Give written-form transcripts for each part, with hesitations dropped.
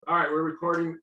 All right, we're recording.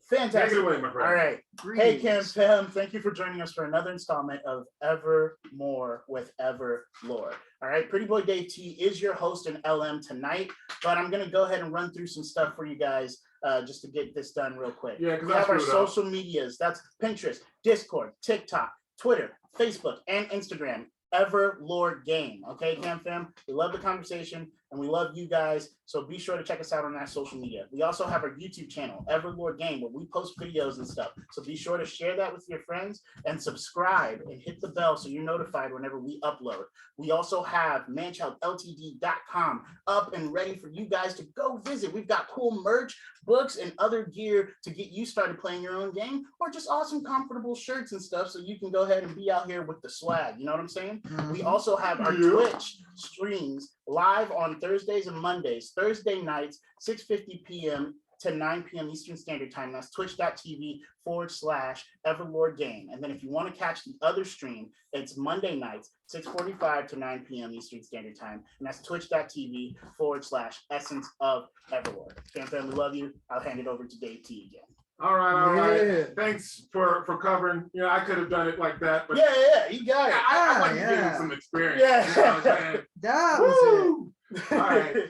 Fantastic. Take it away, my friend. All right. Hey, Kim, thank you for joining us for another installment of EverMore with EverLore. All right, Pretty Boy Dave T is your host and LM tonight, but I'm going to go ahead and run through some stuff for you guys just to get this done real quick. Yeah, we have our social medias. That's Pinterest, Discord, TikTok, Twitter, Facebook, and Instagram. EverLoreGame. Okay, Cam fam? We love the conversation and we love you guys. So be sure to check us out on our social media. We also have our YouTube channel, EverLoreGame, where we post videos and stuff. So be sure to share that with your friends and subscribe and hit the bell so you're notified whenever we upload. We also have ManChildLTD.com up and ready for you guys to go visit. We've got cool merch, books, and other gear to get you started playing your own game, or just awesome, comfortable shirts and stuff so you can go ahead and be out here with the swag. You know what I'm saying? We also have our Twitch streams live on Thursdays and Mondays. Thursday nights, 6:50 p.m. to 9 p.m. Eastern Standard Time. That's twitch.tv/EverLoreGame. And then if you want to catch the other stream, it's Monday nights, 6:45 to 9 p.m. Eastern Standard Time. And that's twitch.tv/Essence of EverLore. Fam, we love you. I'll hand it over to Dave T again. All right. Yeah. Thanks for covering. You know, I could have done it like that, but yeah, you got it. I like to give you some experience. Yeah. You know what I'm saying? That was it. All right.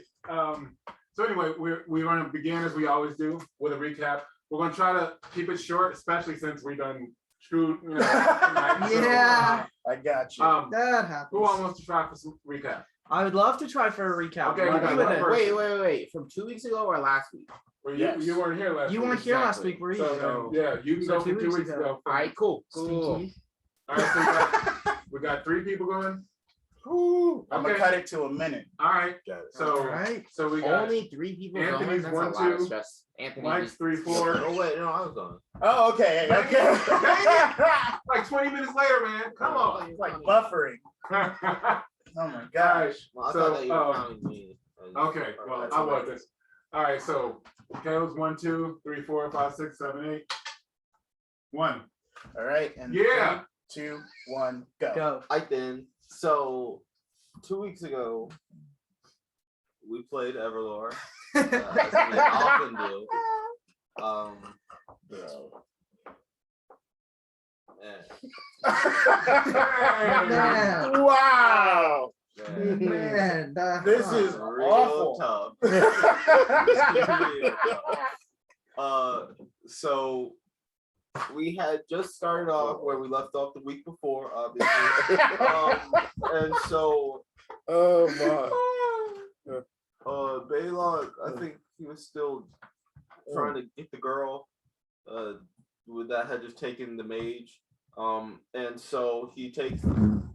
So anyway, we're going to begin as we always do with a recap. We're going to try to keep it short, especially since we done screwed. You know, tonight. Yeah. So, I got you. That happens. Who wants to try for some recap? I would love to try for a recap. Okay, wait. From 2 weeks ago or last week? Well, you weren't here last week. You weren't here last week, were you? So, yeah, you can go from 2 weeks ago. All right, cool. All right, so we got 3 people going. Ooh, I'm gonna cut it to a minute. All right. So we got only 3 people. Anthony's going? 1, 2. Anthony, Mike's 3, 4. Oh wait, no, I was going. Oh, okay. Like 20 minutes later, man. Come on. It's like buffering. Oh my gosh. Well, I thought that you were counting me. Okay. Well, I wasn't. All right. So Caleb's 1, 2, 3, 4, 5, 6, 7, 8. 1. All right. And yeah. 3, 2, 1, go. I then. So 2 weeks ago, we played EverLore, as we often do. Man. Wow. Man, this is real awful. Tough. So we had just started off where we left off the week before, obviously. And so Belac, I think he was still trying to get the girl that had just taken the mage. And so he takes and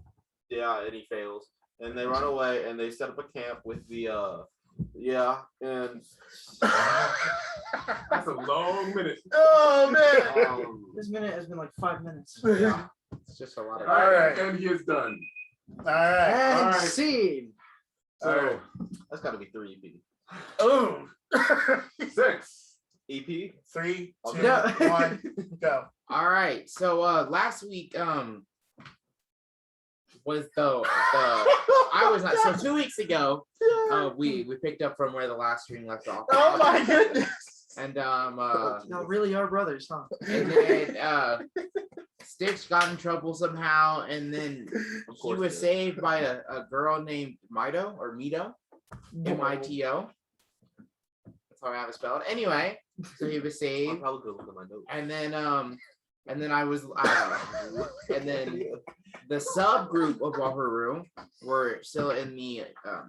he fails. And they run away and they set up a camp with the and that's a long minute. Oh man. This minute has been like 5 minutes. Yeah. It's just a lot of all right, and he is done. All right. And scene. So that's gotta be 3 EP. Oh. 6 3, EP? 2, No. 1, go. All right. So last week was the I was not so 2 weeks ago we picked up from where the last stream left off. Oh my goodness. And No, really are brothers, huh? and then Stitch got in trouble somehow, and then he was saved by a girl named Mito or Mito, Mito. That's how I have it spelled. Anyway, so he was saved, and then I was and then the subgroup of Wahuru were still in the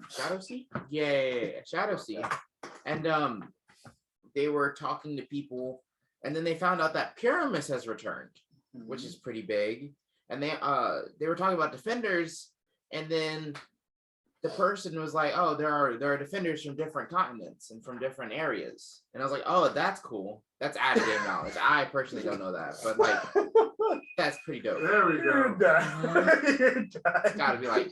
Shadow Sea. Yeah, Shadow Sea, and they were talking to people, and then they found out that Pyramus has returned, which is pretty big, and they were talking about defenders, and then the person was like, oh, there are defenders from different continents and from different areas, and I was like, oh, that's cool. That's added game knowledge. I personally don't know that, but like that's pretty dope. There we go. It's gotta be like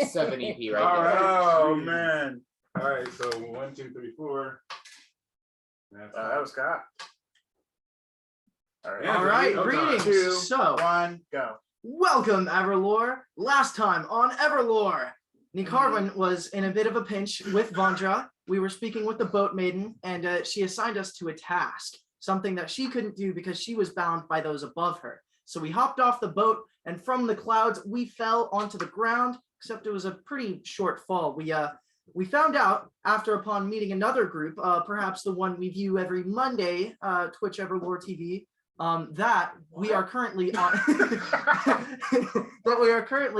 7 EP right there. Oh man. All right, so 1, 2, 3, 4. That was Scott. All right. All right, Okay. greetings. 2, So 1, go. welcome, EverLore. Last time on EverLore, Ni'Karvwynn was in a bit of a pinch with Vandra, we were speaking with the Boat Maiden, and she assigned us to a task, something that she couldn't do because she was bound by those above her. So we hopped off the boat, and from the clouds, we fell onto the ground, except it was a pretty short fall. We found out after upon meeting another group, perhaps the one we view every Monday, Twitch EverLore TV, that we are currently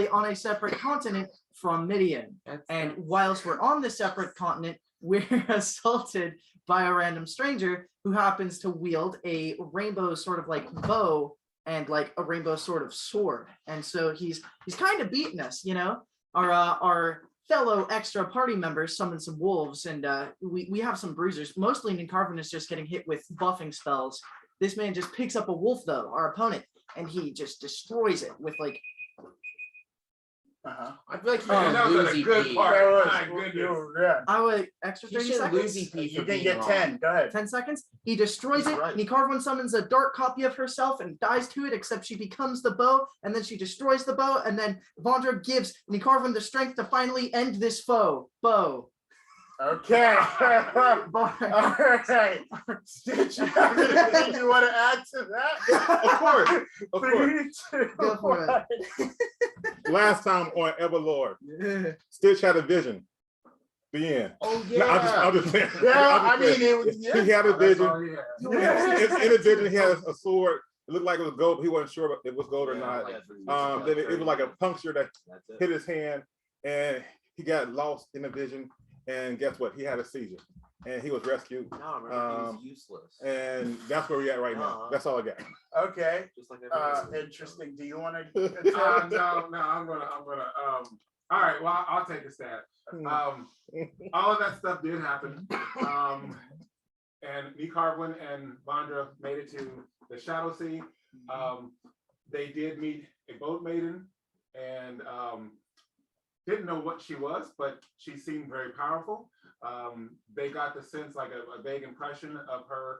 on a separate continent from Midian. And whilst we're on this separate continent, we're assaulted by a random stranger who happens to wield a rainbow sort of like bow and like a rainbow sort of sword. And so he's kind of beating us, you know. Our fellow extra party members summoned some wolves, and we have some bruisers. Mostly Ni'Karvwynn is just getting hit with buffing spells. This man just picks up a wolf though, our opponent, and he just destroys it with like. I feel like he's that was a good part. My goodness. Yeah. I would extra 30 seconds. You can get 10. Go ahead. 10 seconds. He destroys it. Right. Ni'Karvwynn summons a dark copy of herself and dies to it, except she becomes the bow, and then she destroys the bow, and then Vandra gives Ni'Karvwynn the strength to finally end this foe. Bow. Okay. All right. Stitch, anything you want to add to that? Of course. Of course. 3, 2, Go for it. Last time on EverLore, Stitch had a vision. The end. Oh No, I'm just saying. Yeah, I'm just saying. He had a vision. In a vision, he has a sword. It looked like it was gold, but he wasn't sure if it was gold or not. Then it was like a puncture that hit his hand, and he got lost in the vision. And guess what? He had a seizure, and he was rescued. No, remember, he was useless. And that's where we're at right now. That's all I got. Okay. Just like everyone else. Interesting. Do you want to? No, I'm gonna. All right. Well, I'll take a stab. All of that stuff did happen. And Ni'Karvwynn and Vandra made it to the Shadow Sea. They did meet a Boat Maiden, and didn't know what she was, but she seemed very powerful. They got the sense, like a vague impression of her.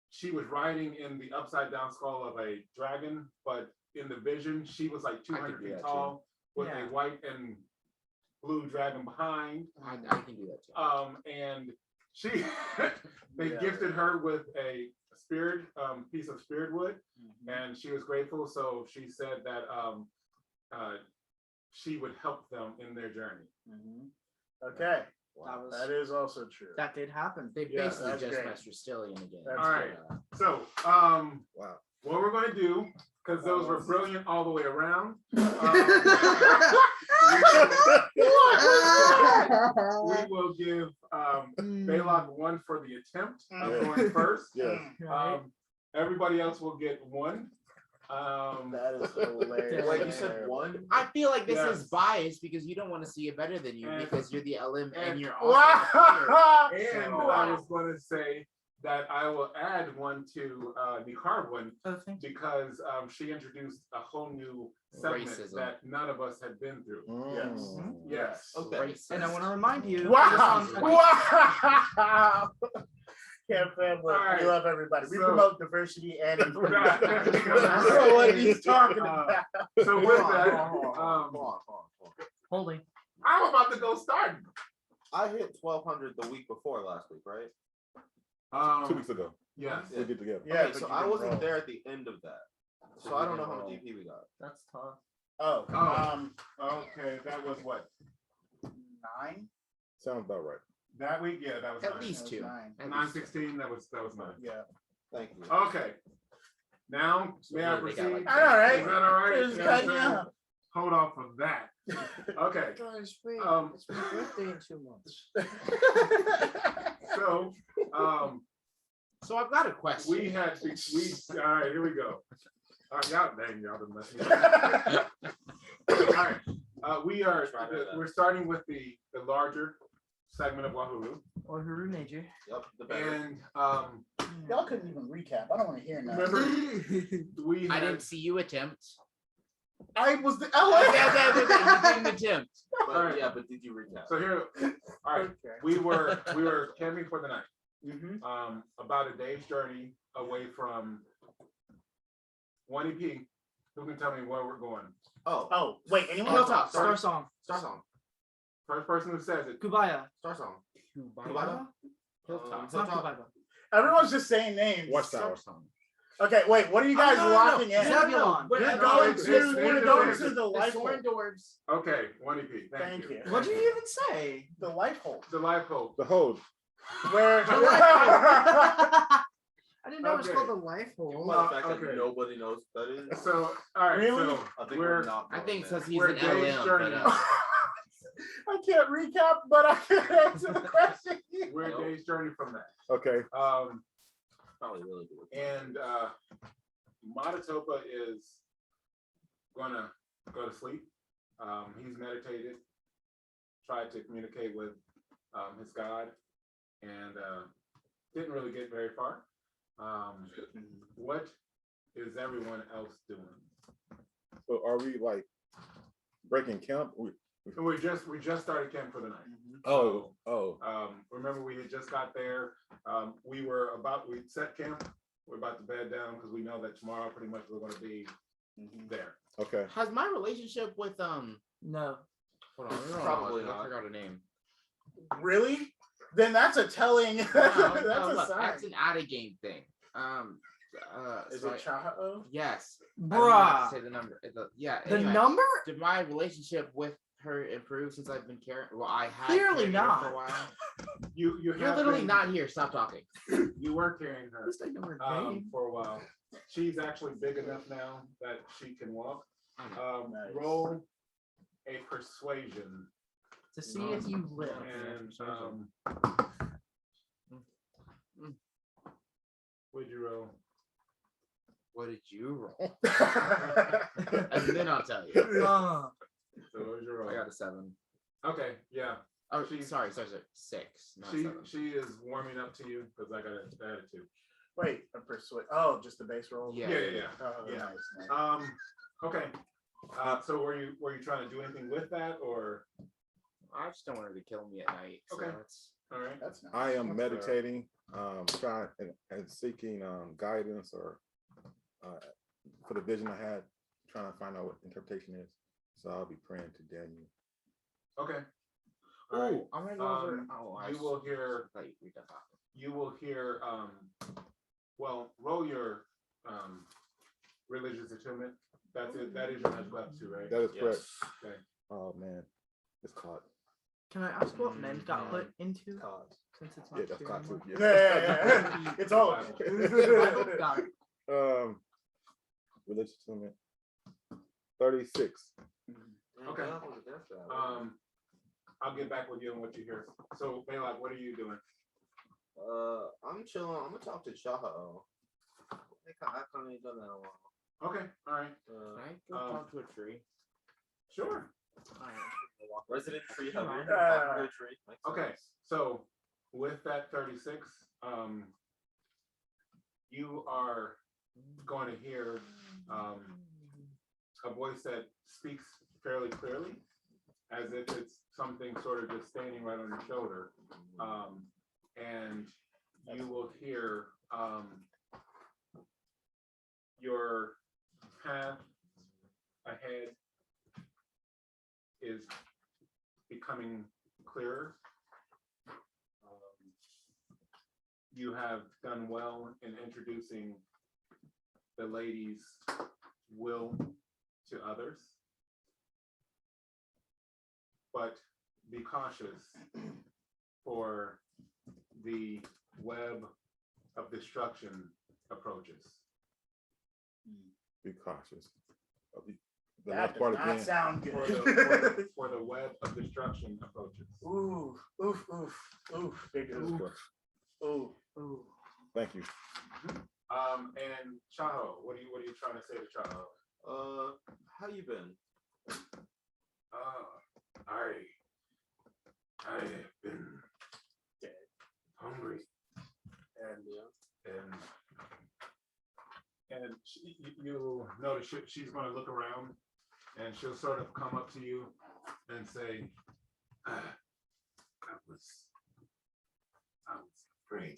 She was riding in the upside down skull of a dragon, but in the vision, she was like 200 feet tall with a white and blue dragon behind. I can do that too. And she, they gifted her with a spirit, piece of spirit wood, and she was grateful. So she said that she would help them in their journey. Okay. Wow. That is also true. That did happen. They Yeah, basically that's just great. messed Rastilian again. That's All right. So, Wow. what we're going to do, because those were brilliant all the way around, we will give Belac 1 for the attempt of going first. Yeah. Everybody else will get 1. That is hilarious. Wait, you said 1? I feel like this Yes. is biased because you don't want to see it better than you because you're the LM and you're also Wow. the player. And So, I was going to say that I will add 1 to Ni'Karvwynn because she introduced a whole new segment Racism. that none of us had been through. Yes. Okay. Racist. And I want to remind you. Wow. this on- Wow. Camp family, right. we love everybody. We So- promote diversity and inclusion. Right. That's what he's talking about. So with that, Hold on. Holding. I'm about to go start. I hit 1,200 the week before last week, right? 2 weeks ago. Yes. We'll get together. Yeah, Okay, so I wasn't there at the end of that. So I don't know how much EP we got. That's tough. Oh, Okay, that was what? 9? Sounds about right. That week? Yeah, that was At 9. least 2. 9/16. That was 9. Yeah. Thank you. Okay. Now may I They got proceed? like- All right. Is that all right? It's You know what I'm good, saying? yeah. Hold off of that. Okay. Guys, wait. It's my birthday in 2 months. So So I've got a question. we had all right, here we go. Y'all done messed me up. All right. We're starting with the larger segment of Wahuru. Wahuru Nature. Yep, the better. And Y'all couldn't even recap. I don't want to hear now. remember we I had, didn't see you attempt. I was the You didn't attempt. But, All right. yeah, but did you recap? so here, all right, Okay. we were camping for the night. Mm-hmm. About a day's journey away from 1 EP. Who can tell me where we're going? Oh, Oh, wait. Anyone Go else? top. Star song. Star Song. First person who says it. Kubaya. Star song. Kubaya? Hilltop. It's not Kubaya. Everyone's just saying names. Watchtower. Okay, wait. What are you guys locking in? Zebulon. You're No, going it's- to. it's- We're it's- going it's- to the life hole. Soren Dwarves. Okay, 1 EP. Thank you. What'd you even say? The life hole. The life hope. The hold. Where? The life hole. I didn't know it was Okay. called the life Given hole. by the fact okay. that nobody knows what that is, So, all right. Really? So I think we're we're not. I think so. because he's We're an Dave's LM. journey. I can't recap, but I can answer the question. we're a Nope. day's journey from that. Okay. Probably really good. And Matatopa is gonna go to sleep. He's meditated, tried to communicate with his God, and didn't really get very far. What is everyone else doing? So are we like breaking camp? We just started camp for the night. Oh. Remember we had just got there. We set camp. We're about to bed down because we know that tomorrow pretty much we're going to be there. Okay. Has my relationship with No. hold on, Probably I not. forgot her name. Really? Then that's a telling. No, that's no, a look, sign. that's an out of game thing. Is so it Chaha'o? yes. I don't know how Bruh. to say the number. Yeah. The anyway, number? Did my relationship with her improve since I've been caring? Well, I had Clearly carried her not. for a while. You're You're literally not here. Stop talking. You were carrying her At least I know her name. for a while. She's actually big enough now that she can walk. Nice. Roll a persuasion, To see if you live. and would you roll? What did you roll? And then I'll tell you. Uh, So what was your roll? I got a 7. Okay, yeah. Oh, She's- sorry, 6. Not 7. She is warming up to you because I got an attitude. Wait, a persuade. Oh, just the base roll. Yeah. Oh, Yeah. nice, nice. Okay. So were you trying to do anything with that, or I just don't want her to kill me at night. So Okay. that's all right? That's nice. I am That's meditating, trying and seeking guidance or for the vision I had, trying to find out what interpretation is. So I'll be praying to Daniel. Okay. All right. oh, I'm gonna go over. Um, Oh, I you will hear. Like, read that off. You will hear. Well, roll your religious attunement. That's it. That is your magical aptitude, right? That is correct. Okay. Oh man, it's caught. Can I ask what men got put into? Since it's not Yeah, that's clear caught too. anymore? Yeah. It's all. Got it. Religious attunement. 36. Okay. I'll get back with you on what you hear. So, Belac, what are you doing? I'm chilling. I'm gonna talk to Chaha'o. I kind of done that in a while. Okay. All right. Can I go talk to a tree? Sure. Resident tree hugger. on. Talk to a tree. Makes Okay. sense. So, with that 36, you are going to hear a voice that speaks fairly clearly, as if it's something sort of just standing right on your shoulder. And you will hear your path ahead is becoming clearer. You have done well in introducing the lady's will to others, but be cautious, for the web of destruction approaches. Be cautious. The That last does part not again. sound For good. for the web of destruction approaches. Ooh, oof, oof, oof, big oof. Ooh. Ooh. Thank you. And Chaho, what are you trying to say to Chaho? How you been? I have been hungry, and you notice she's going to look around, and she'll sort of come up to you and say, I was afraid.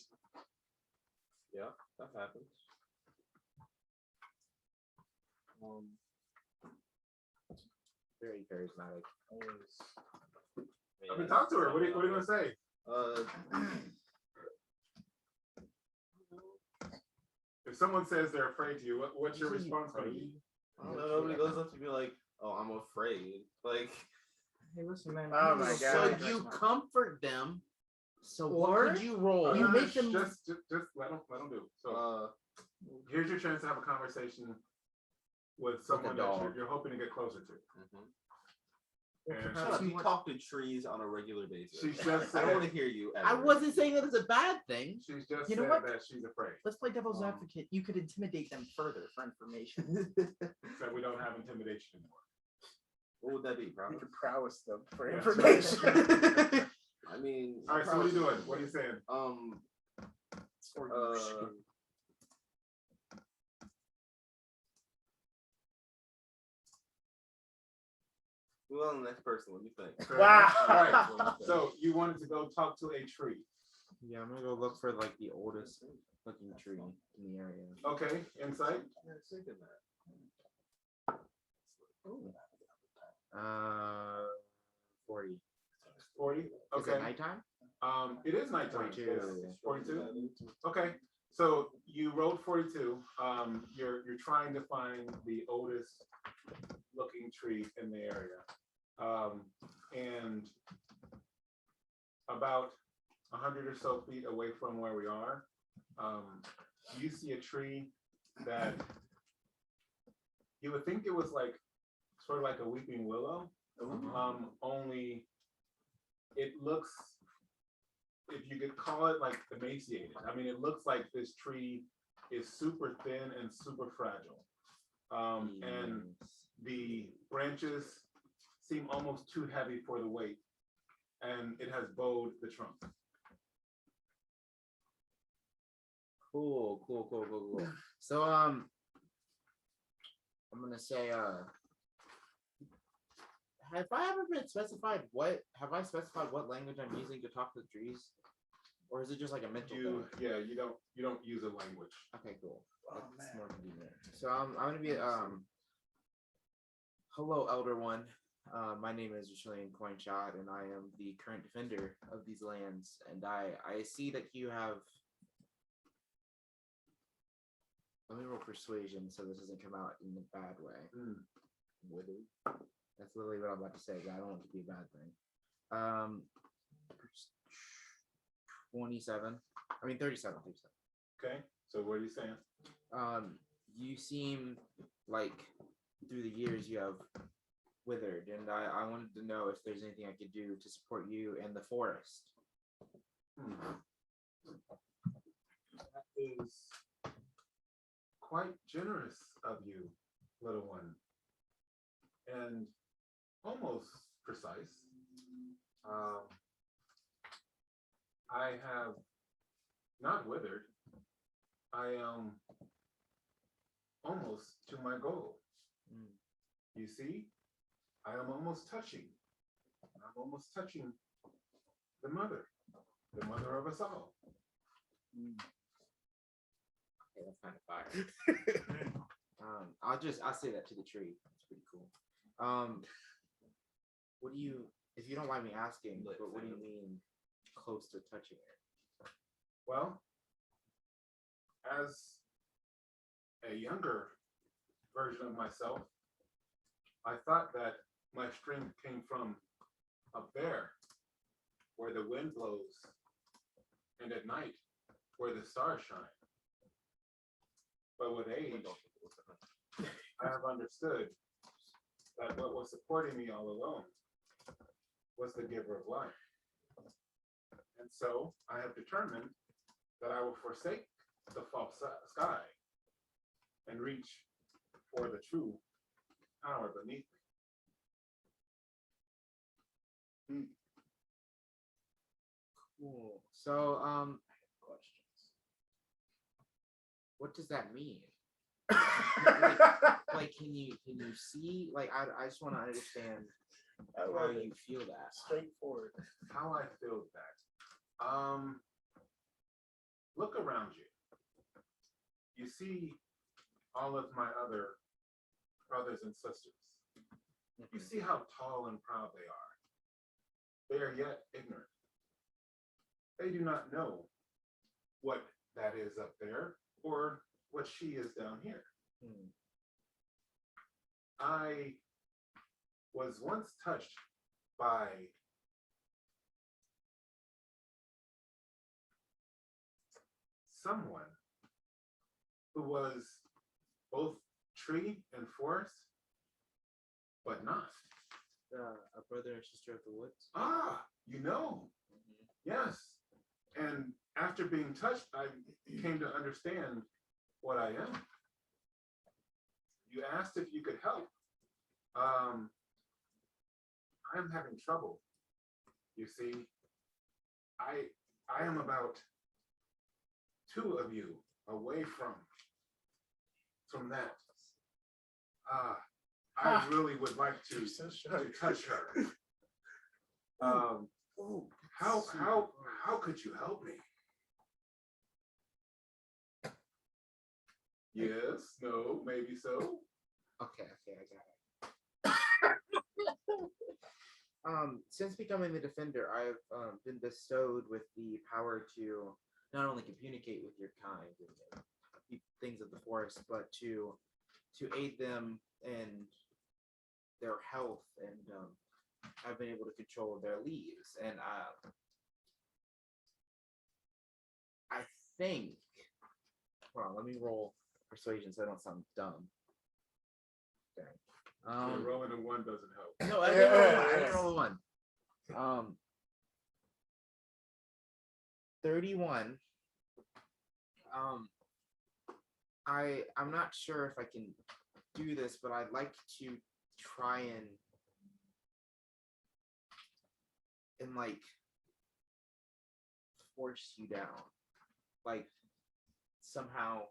Yeah, that happens. Very charismatic. I mean, talk to her. What are you gonna say? If someone says they're afraid to you, what's your response gonna be? I don't know. Nobody goes up to me like, "Oh, I'm afraid." Like, Hey, listen, man. Oh my So God. you comfort them. So Or what could you roll? you make them- just let them do. So here's your chance to have a conversation with someone that dog. you're hoping to get closer to. And shut up. You talk to trees on a regular basis. she's just I don't want said, to hear you. I ever. wasn't saying that it's a bad thing. she's just You know said what? that she's afraid. Let's play devil's advocate. You could intimidate them further for information. So we don't have intimidation anymore. What would that be, You bro? can prowess them for Yeah. information. I mean, All right, so what are you doing? What are you saying? Well, the next person, what do you think? Wow. All right. So you wanted to go talk to a tree. Yeah, I'm gonna go look for like the oldest looking tree in the area. Okay, insight. 40. 40. Is Okay. it nighttime? It is nighttime. 42. Yes. 42. Okay. So you rolled 42. You're trying to find the oldest looking tree in the area. And about 100 or so feet away from where we are, you see a tree that you would think it was like sort of like a weeping willow. Only it looks, if you could call it, like emaciated. I mean, it looks like this tree is super thin and super fragile. And the branches seem almost too heavy for the weight, and it has bowed the trunk. Cool. So I'm gonna say have I ever been specified have I specified what language I'm using to talk to the trees? Or is it just like a mental thing? Yeah, you don't use a language. Okay, cool. Oh, That's man. more convenient. So I'm gonna be hello, Elder One. My name is Rastilian Coinshot, and I am the current defender of these lands. And I see that you have. Let me roll persuasion so this doesn't come out in a bad way. Would it? That's literally what I'm about to say, but I don't want it to be a bad thing. 27. I mean 37. Okay, so what are you saying? You seem like through the years you have withered, and I wanted to know if there's anything I could do to support you and the forest. That is quite generous of you, little one, and almost precise. I have not withered. I am almost to my goal. You see, I am almost touching. I'm almost touching the mother of us all. Okay, that's kind of fire. I'll say that to the tree. It's pretty cool. What do you, if you don't mind me asking, but what do you mean close to touching it? Well, as a younger version of myself, I thought that my strength came from up there, where the wind blows, and at night, where the stars shine. But with age, I have understood that what was supporting me all along was the giver of life. And so I have determined that I will forsake the false sky and reach for the true power beneath me. Cool. So, questions. What does that mean? like, can you see? Like, I just want to understand how you feel that. Straightforward. How I feel that. Look around you. You see all of my other brothers and sisters. You see how tall and proud they are. they are yet ignorant. They do not know what that is up there or what she is down here. I was once touched by someone who was both tree and forest, but not. A brother and sister of the woods. Ah, you know. Yes. And after being touched, I came to understand what I am. You asked if you could help. I am having trouble. You see, I am about 2 of you away from that. I really would like to touch her. How could you help me? Yes, no, maybe so. Okay, I got it. Since becoming the defender, I've been bestowed with the power to not only communicate with your kind and things of the forest, but to aid them in their health, and I've been able to control their leaves. And I think, hold on, let me roll persuasion so I don't sound dumb. Okay. Rolling a 1 doesn't help. No, I didn't roll a 1. 31. I'm not sure if I can do this, but I'd like to try and like force you down, like somehow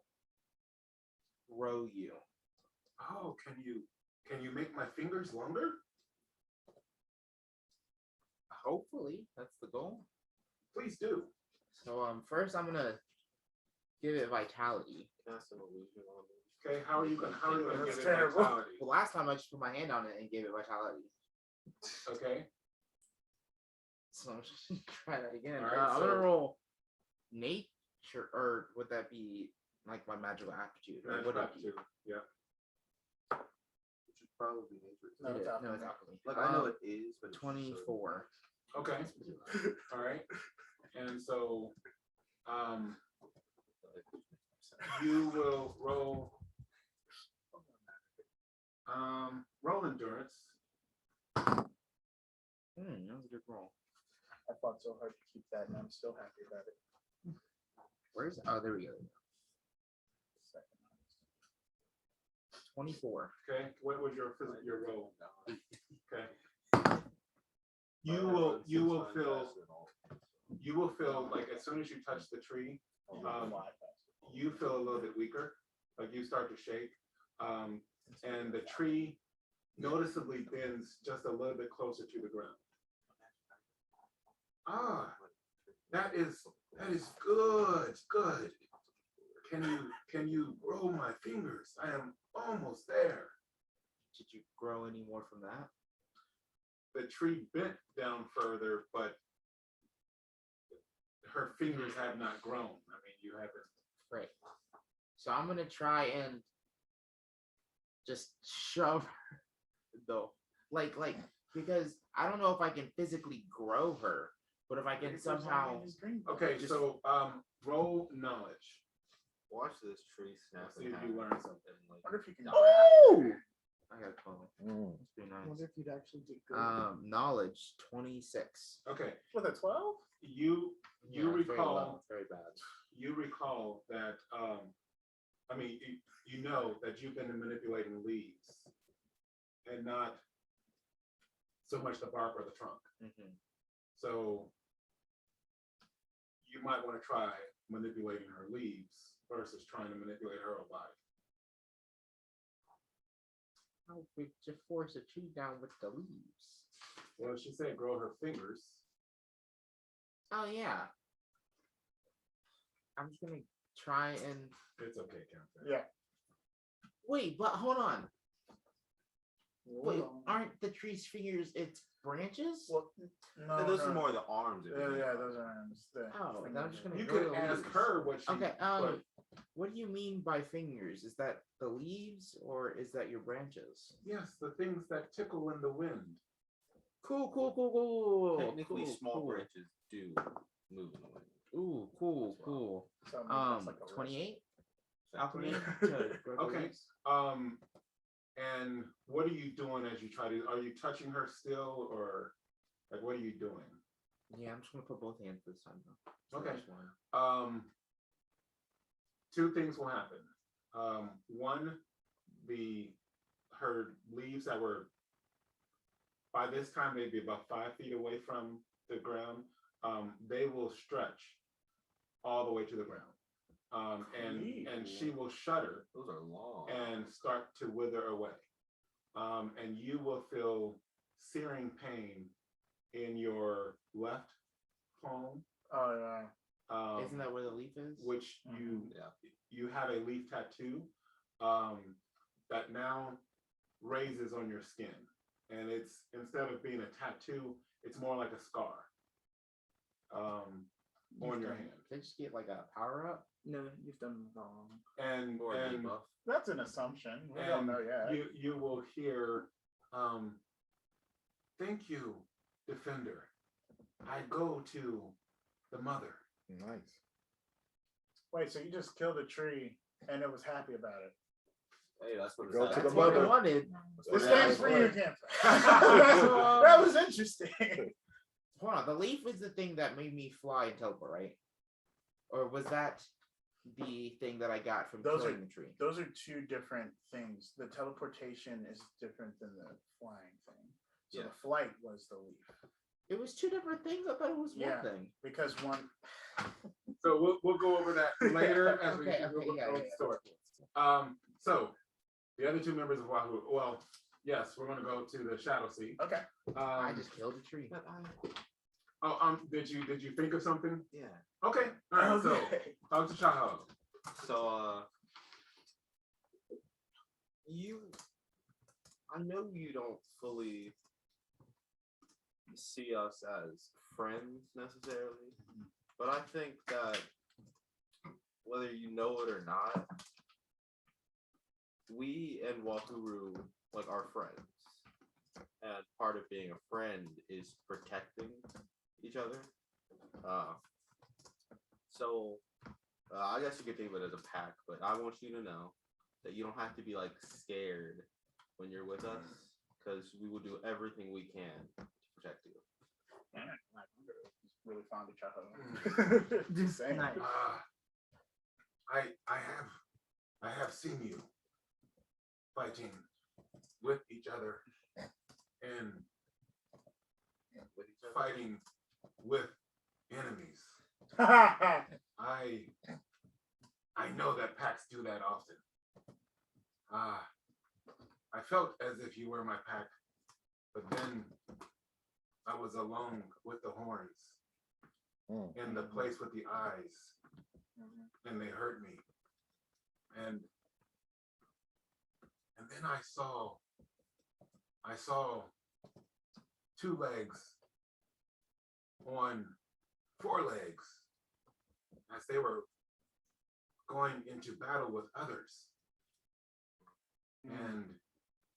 grow you. Oh, can you make my fingers longer? Hopefully, that's the goal. Please do. So first I'm gonna give it vitality. Cast an illusion on it. Okay, how are you gonna That's give it terrible. vitality? Well, last time I just put my hand on it and gave it vitality. Okay. So I'm just gonna try that again. All right, I'm gonna so- roll nature, or would that be like my magical aptitude? Or would it be? Yeah. It should probably be nature. No, It it's is. alchemy. No, it's alchemy. Like I know it is, but it's just so- 24. Okay. All right. And so you will roll roll endurance. That was a good roll. I fought so hard to keep that, and I'm still happy about it. Where's oh, there we go. 24. Okay. What was your roll? Okay. You will feel like as soon as you touch the tree, you feel a little bit weaker, like you start to shake, and the tree noticeably bends just a little bit closer to the ground. Ah, that is good. Good. Can you grow my fingers? I am almost there. Did you grow any more from that? The tree bent down further, but her fingers have not grown. I mean, you haven't. Right. So I'm gonna try and just shove her, though, like because I don't know if I can physically grow her, but if I can somehow. Okay, so roll knowledge. Watch this tree snap. See in if half. you learn something. I wonder if you can. I got a 12. That's pretty I nice. wonder if you'd actually get good. Knowledge 26. Okay, With a 12? you Yeah, it's very recall low, it's very bad. you recall that I mean you know that you've been manipulating leaves and not so much the bark or the trunk. Mm-hmm. So you might want to try manipulating her leaves versus trying to manipulate her whole body. How would you force a tree down with the leaves? Well, she said grow her fingers. Oh yeah. I'm just gonna try and It's okay, Captain. Yeah. wait, but hold on. But aren't the tree's fingers its branches? Well, no, And those no. are more the arms. Yeah, those are arms. Oh, and I'm just gonna You go could to ask leaves. her what she. Okay, what- what do you mean by fingers? Is that the leaves or is that your branches? yes, the things that tickle in the wind. Cool. Technically, cool, small cool. branches do move in the wind. Ooh, cool. So maybe that's like a wrist. 28 Is that alchemy. correct? to grow the Okay. leaves? And what are you doing as you try to? Are you touching her still, or like what are you doing? Yeah, I'm just gonna put both hands this time though. Okay. Just one. Two things will happen. One, her leaves that were by this time they'd be about 5 feet away from the ground. They will stretch all the way to the ground, and she will shudder Those are long. and start to wither away, and you will feel searing pain in your left palm. Oh yeah. Isn't that where the leaf is? Which Yeah. you have a leaf tattoo that now raises on your skin, and it's instead of being a tattoo, it's more like a scar on your hand. They just get like a power up. No, you've done wrong. And Or a debuff. That's an assumption. We don't know yet. you will hear, thank you, Defender. I go to the mother. Nice. Wait, so you just killed a tree and it was happy about it? Hey, that's what Go it's to at. the That's what I mother. wanted. This Yeah, game's for that's you, right. Camp. That was interesting. Hold on, the leaf was the thing that made me fly and teleport, right? Or was that the thing that I got from Those killing are- the tree? Those are two different things. The teleportation is different than the flying thing. So Yeah. the flight was the leaf. It was two different things. I thought it was Yeah. one thing. Because one So we'll go over that later as we Okay, we'll yeah, go yeah, to the story. So the other two members of Wahuru. Well, yes, we're gonna go to the Shadow Sea. okay. I just killed a tree. But Did you think of something? yeah. Okay. All right. So Okay. talk to Chaho. So I know you don't fully see us as friends necessarily, but I think that whether you know it or not, we and Wahuru like are friends, and part of being a friend is protecting each other. So I guess you could think of it as a pack, but I want you to know that you don't have to be like scared when you're with us, because we will do everything we can to protect you. Really fond of Chaho. Just saying. Nice. I have seen you fighting with each other and With each other. fighting with enemies. I know that packs do that often. I felt as if you were my pack, but then I was alone with the horns in the place with the eyes, and they hurt me. And then I saw 2 legs on 4 legs as they were going into battle with others. And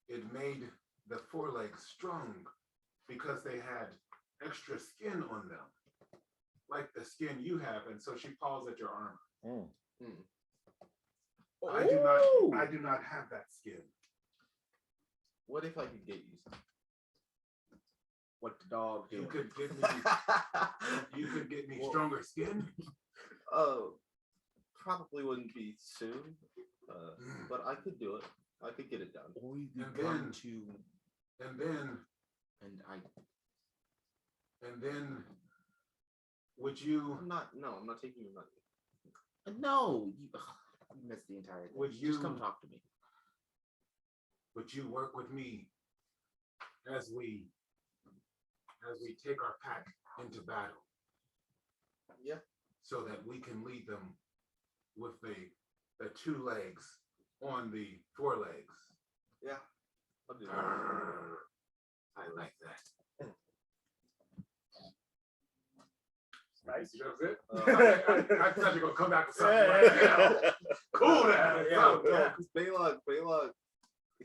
it made the 4 legs strong because they had extra skin on them, like the skin you have. And so she paws at your armor. I do not have that skin. What if I could get you some? What the dog You do? could get me stronger skin. Probably wouldn't be soon, but I could do it. I could get it done. We've And begun then- to, And then would you I'm not taking your money. no, you missed the entire thing. Would Just come you- talk to me. would you work with me as we take our pack into battle? Yeah. So that we can lead them with the 2 legs on the 4 legs. Yeah. I'll do that. I like that. Nice. That's it. I thought you were gonna come back with something right now. Cool down. Yeah. Belac,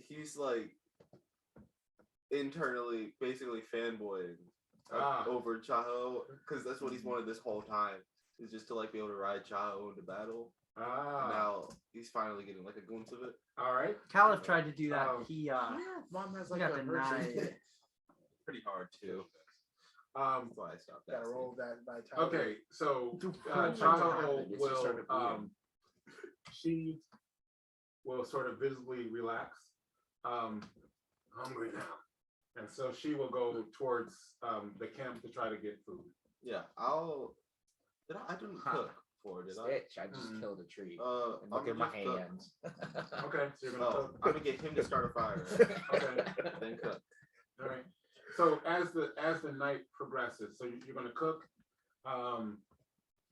he's like internally basically fanboying over Chaho because that's what he's wanted this whole time is just to like be able to ride Chaho into battle. Now he's finally getting like a glimpse of it. All right. Caliph tried to do that. He Mom has he like got a version. denied. Pretty hard too. Um. That's why I stopped that. Gotta roll that vitality. Okay. So What Chaho happened? It's just will started bleeding. she will sort of visibly relax. Hungry now, and so she will go towards the camp to try to get food. Yeah, I didn't cook before, did I? Stitch, I just killed a tree. And look I'm at my gonna just cook. hands. Okay. So you're gonna Oh, cook. I'm gonna get him to start a fire. Okay. Then cook. All right. So as the night progresses, so you're going to cook.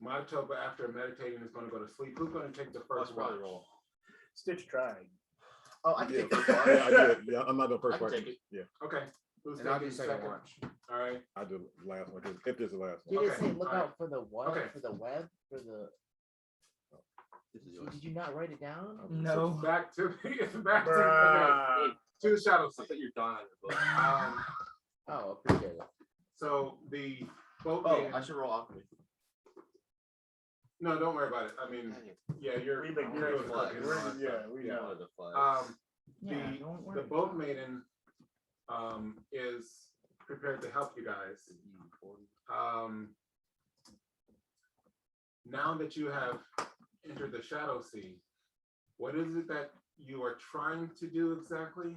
Manitoba, after meditating, is going to go to sleep. Who's going to take the first watch? roll. Stitch tried. Oh, I can Yeah, take the fire. yeah, I did. Yeah, I'm not the I first can one. take it. Yeah, Okay. Who's And I'll do taking second watch. All right. I do the last one. If there's the last Did one. it say Okay, look alright. out for the what? Okay. For the web? For the This is yours. did you not write it down? No. Back to back to, Bruh. okay, to the shadow I scene. thought you're done. Oh, appreciate it. So the boat. Oh, maiden- I should roll alchemy. No, don't worry about it. I mean, yeah, you're. We've been you're doing doing flag. flags. we Yeah, know. one of the flags. Yeah, don't worry. The boat maiden is prepared to help you guys. Now that you have entered the Shadow Sea, what is it that you are trying to do exactly?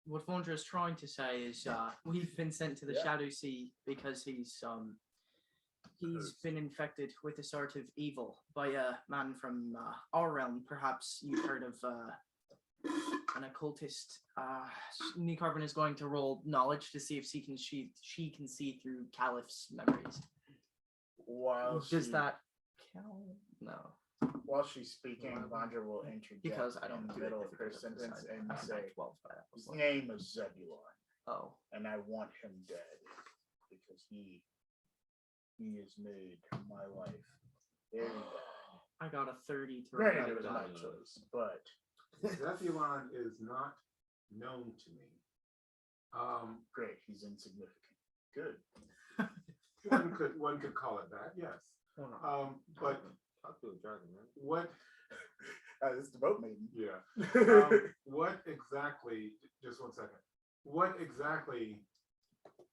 What Vandra is trying to say is we've been sent to the Yeah. Shadow Sea because he's been infected with a sort of evil by a man from our realm. Perhaps you've heard of an occultist. Ni'Karvwynn is going to roll knowledge to see if she can see through Caliph's memories. While Does she- that count? No. While she's speaking, Vandra will interject Because I don't in the do middle it of her sentence and say, 12 by that his before. name is Zebulon, Oh. and I want him dead because he has made my life very bad. I got a 30 to Granted, roll. it was my choice, but Zebulon is not known to me. great, he's insignificant. Good. One could call it that, yes. But Talk to a dragon, man. what? This is the boat maiden. Yeah. What exactly? Just 1 second. What exactly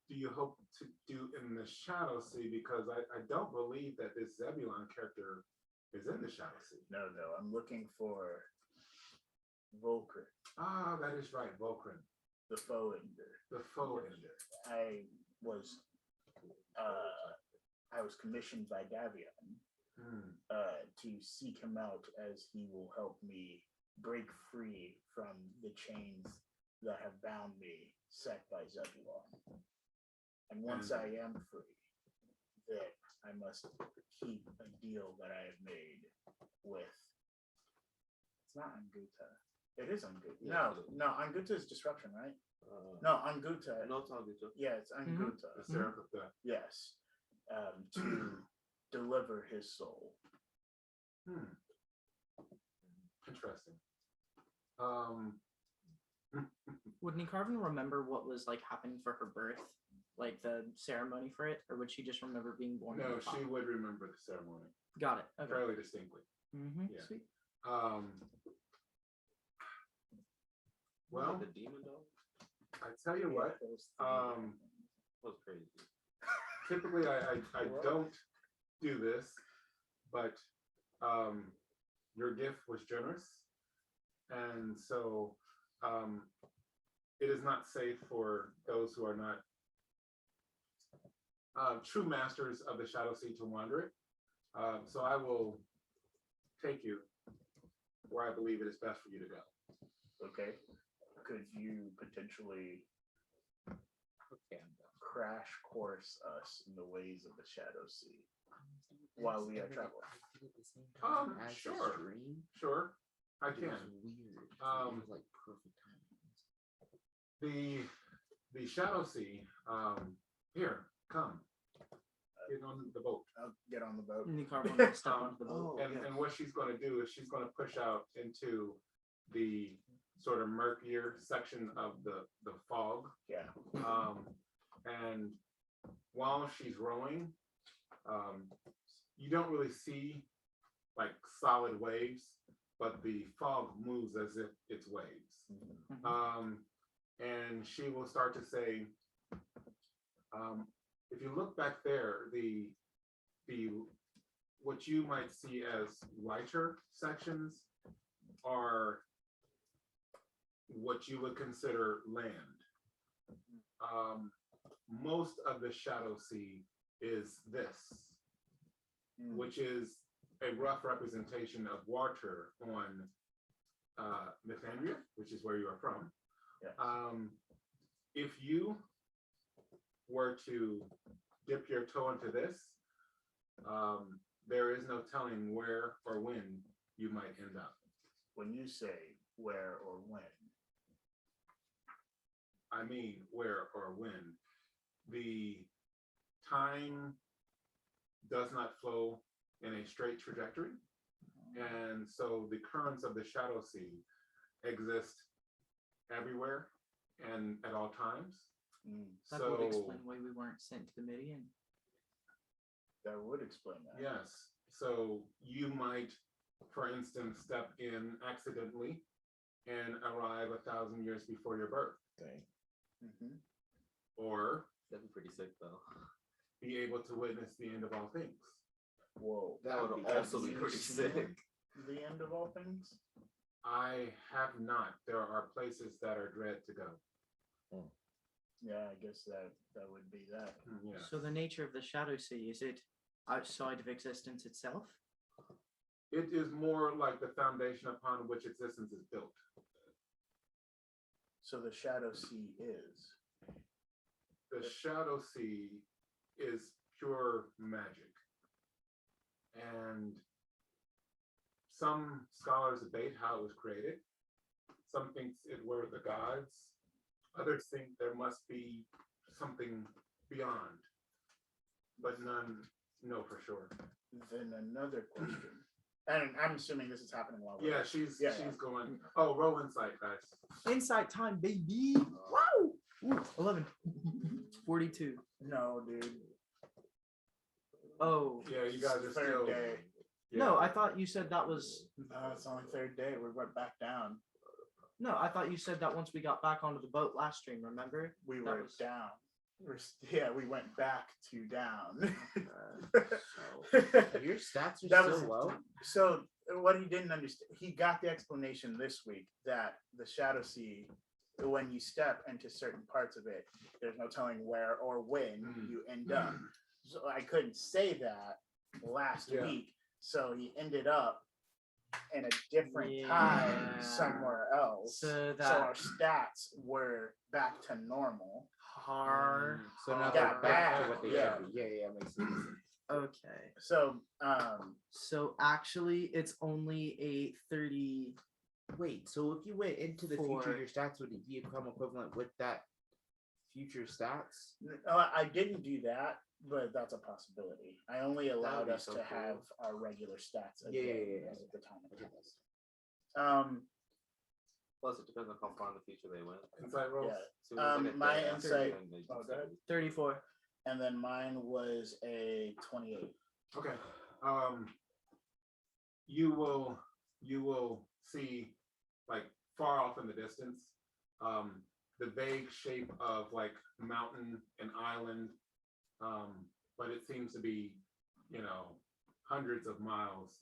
do you hope to do in the Shadow Sea? Because I don't believe that this Zebulon character is in the Shadow Sea. No, I'm looking for Volker, Ah, that is right, Volcrin, the foe ender. the foe ender. I was commissioned by Davion to seek him out, as he will help me break free from the chains that have bound me, set by Zebulon. And once I am free, then I must keep a deal that I have made with. It's not Anguta. It is Anguta. Yeah, No, Anguta is disruption, right? No, Anguta. No, it's all good. Yeah, it's Anguta. The Seraph of Death. Yes, to deliver his soul. Interesting. Would Ni'Karvwynn remember what was like happening for her birth? Like the ceremony for it? Or would she just remember being born? in No, the pot? she would remember the ceremony Got it. Okay. fairly distinctly. Mm-hmm. Yeah. Sweet. Well, the demon dog I tell you what. was crazy. Typically, I don't do this, but your gift was generous, and so it is not safe for those who are not true masters of the Shadow Sea to wander it. So I will take you where I believe it is best for you to go. Okay. Could you potentially crash course us in the ways of the Shadow Sea while we are traveling? Sure, I can. Weird. Like perfect timing. The Shadow Sea. Here, come. Get on the boat. I'll get on the boat. Ni'Karvwynn will step onto the boat. And what she's going to do is she's going to push out into the sort of murkier section of the fog. Yeah. And while she's rowing, you don't really see like solid waves, but the fog moves as if it's waves. And she will start to say, if you look back there, the what you might see as lighter sections are what you would consider land. Most of the Shadow Sea is this, which is a rough representation of water on Mythandria, which is where you are from. Yeah. If you were to dip your toe into this, there is no telling where or when you might end up. When you say where or when, I mean where or when. The time does not flow in a straight trajectory. And so the currents of the Shadow Sea exist everywhere and at all times. That So would explain why we weren't sent to the Midian. that would explain that. yes, so you might, for instance, step in accidentally and arrive 1,000 years before your birth. Or That'd be pretty sick though. be able to witness the end of all things. Whoa. That would also be pretty sick. The end of all things? I have not. There are places that are dread to go. Yeah, I guess that would be that. Yeah. So the nature of the Shadow Sea, is it outside of existence itself? It is more like the foundation upon which existence is built. So the Shadow Sea is. The Shadow Sea is pure magic. And some scholars debate how it was created. Some think it were the gods. Others think there must be something beyond. But none know for sure. Then another question. And I'm assuming this is happening while we're Yeah, she's Yeah. going. Oh, roll insight, guys. Insight time, baby. Wow. Ooh, 11. 42. No, dude. Oh. Yeah, you guys are Third still. day. Yeah. No, I thought you said that was. It's only third day. We went back down. No, I thought you said that once we got back onto the boat last stream, remember? We That were was- down. Yeah, we went back to down. Your stats are That so was- low. So what he didn't understand, he got the explanation this week that the Shadow Sea, when you step into certain parts of it, there's no telling where or when you end up. So I couldn't say that last Yeah. week. So he ended up in a different Yeah. time somewhere else. So So our stats were back to normal. Hard. So now Got they're back to bad, what they yeah. should be. Yeah, makes sense. Okay. So So actually, it's only a 30. Wait, so if you went into the For- future, your stats would become equivalent with that future stats? I didn't do that, but that's a possibility. I only allowed be us so to cool. have our regular stats Yeah, again yeah. as of the time of this. Plus, it depends on how far in the future they went. Insight rolls. Yeah. So it was like a My day after, insight- and they oh, just go ahead. said- 34. And then mine was a 28. Okay. You will see, like, far off in the distance, the vague shape of like mountain and island, but it seems to be, hundreds of miles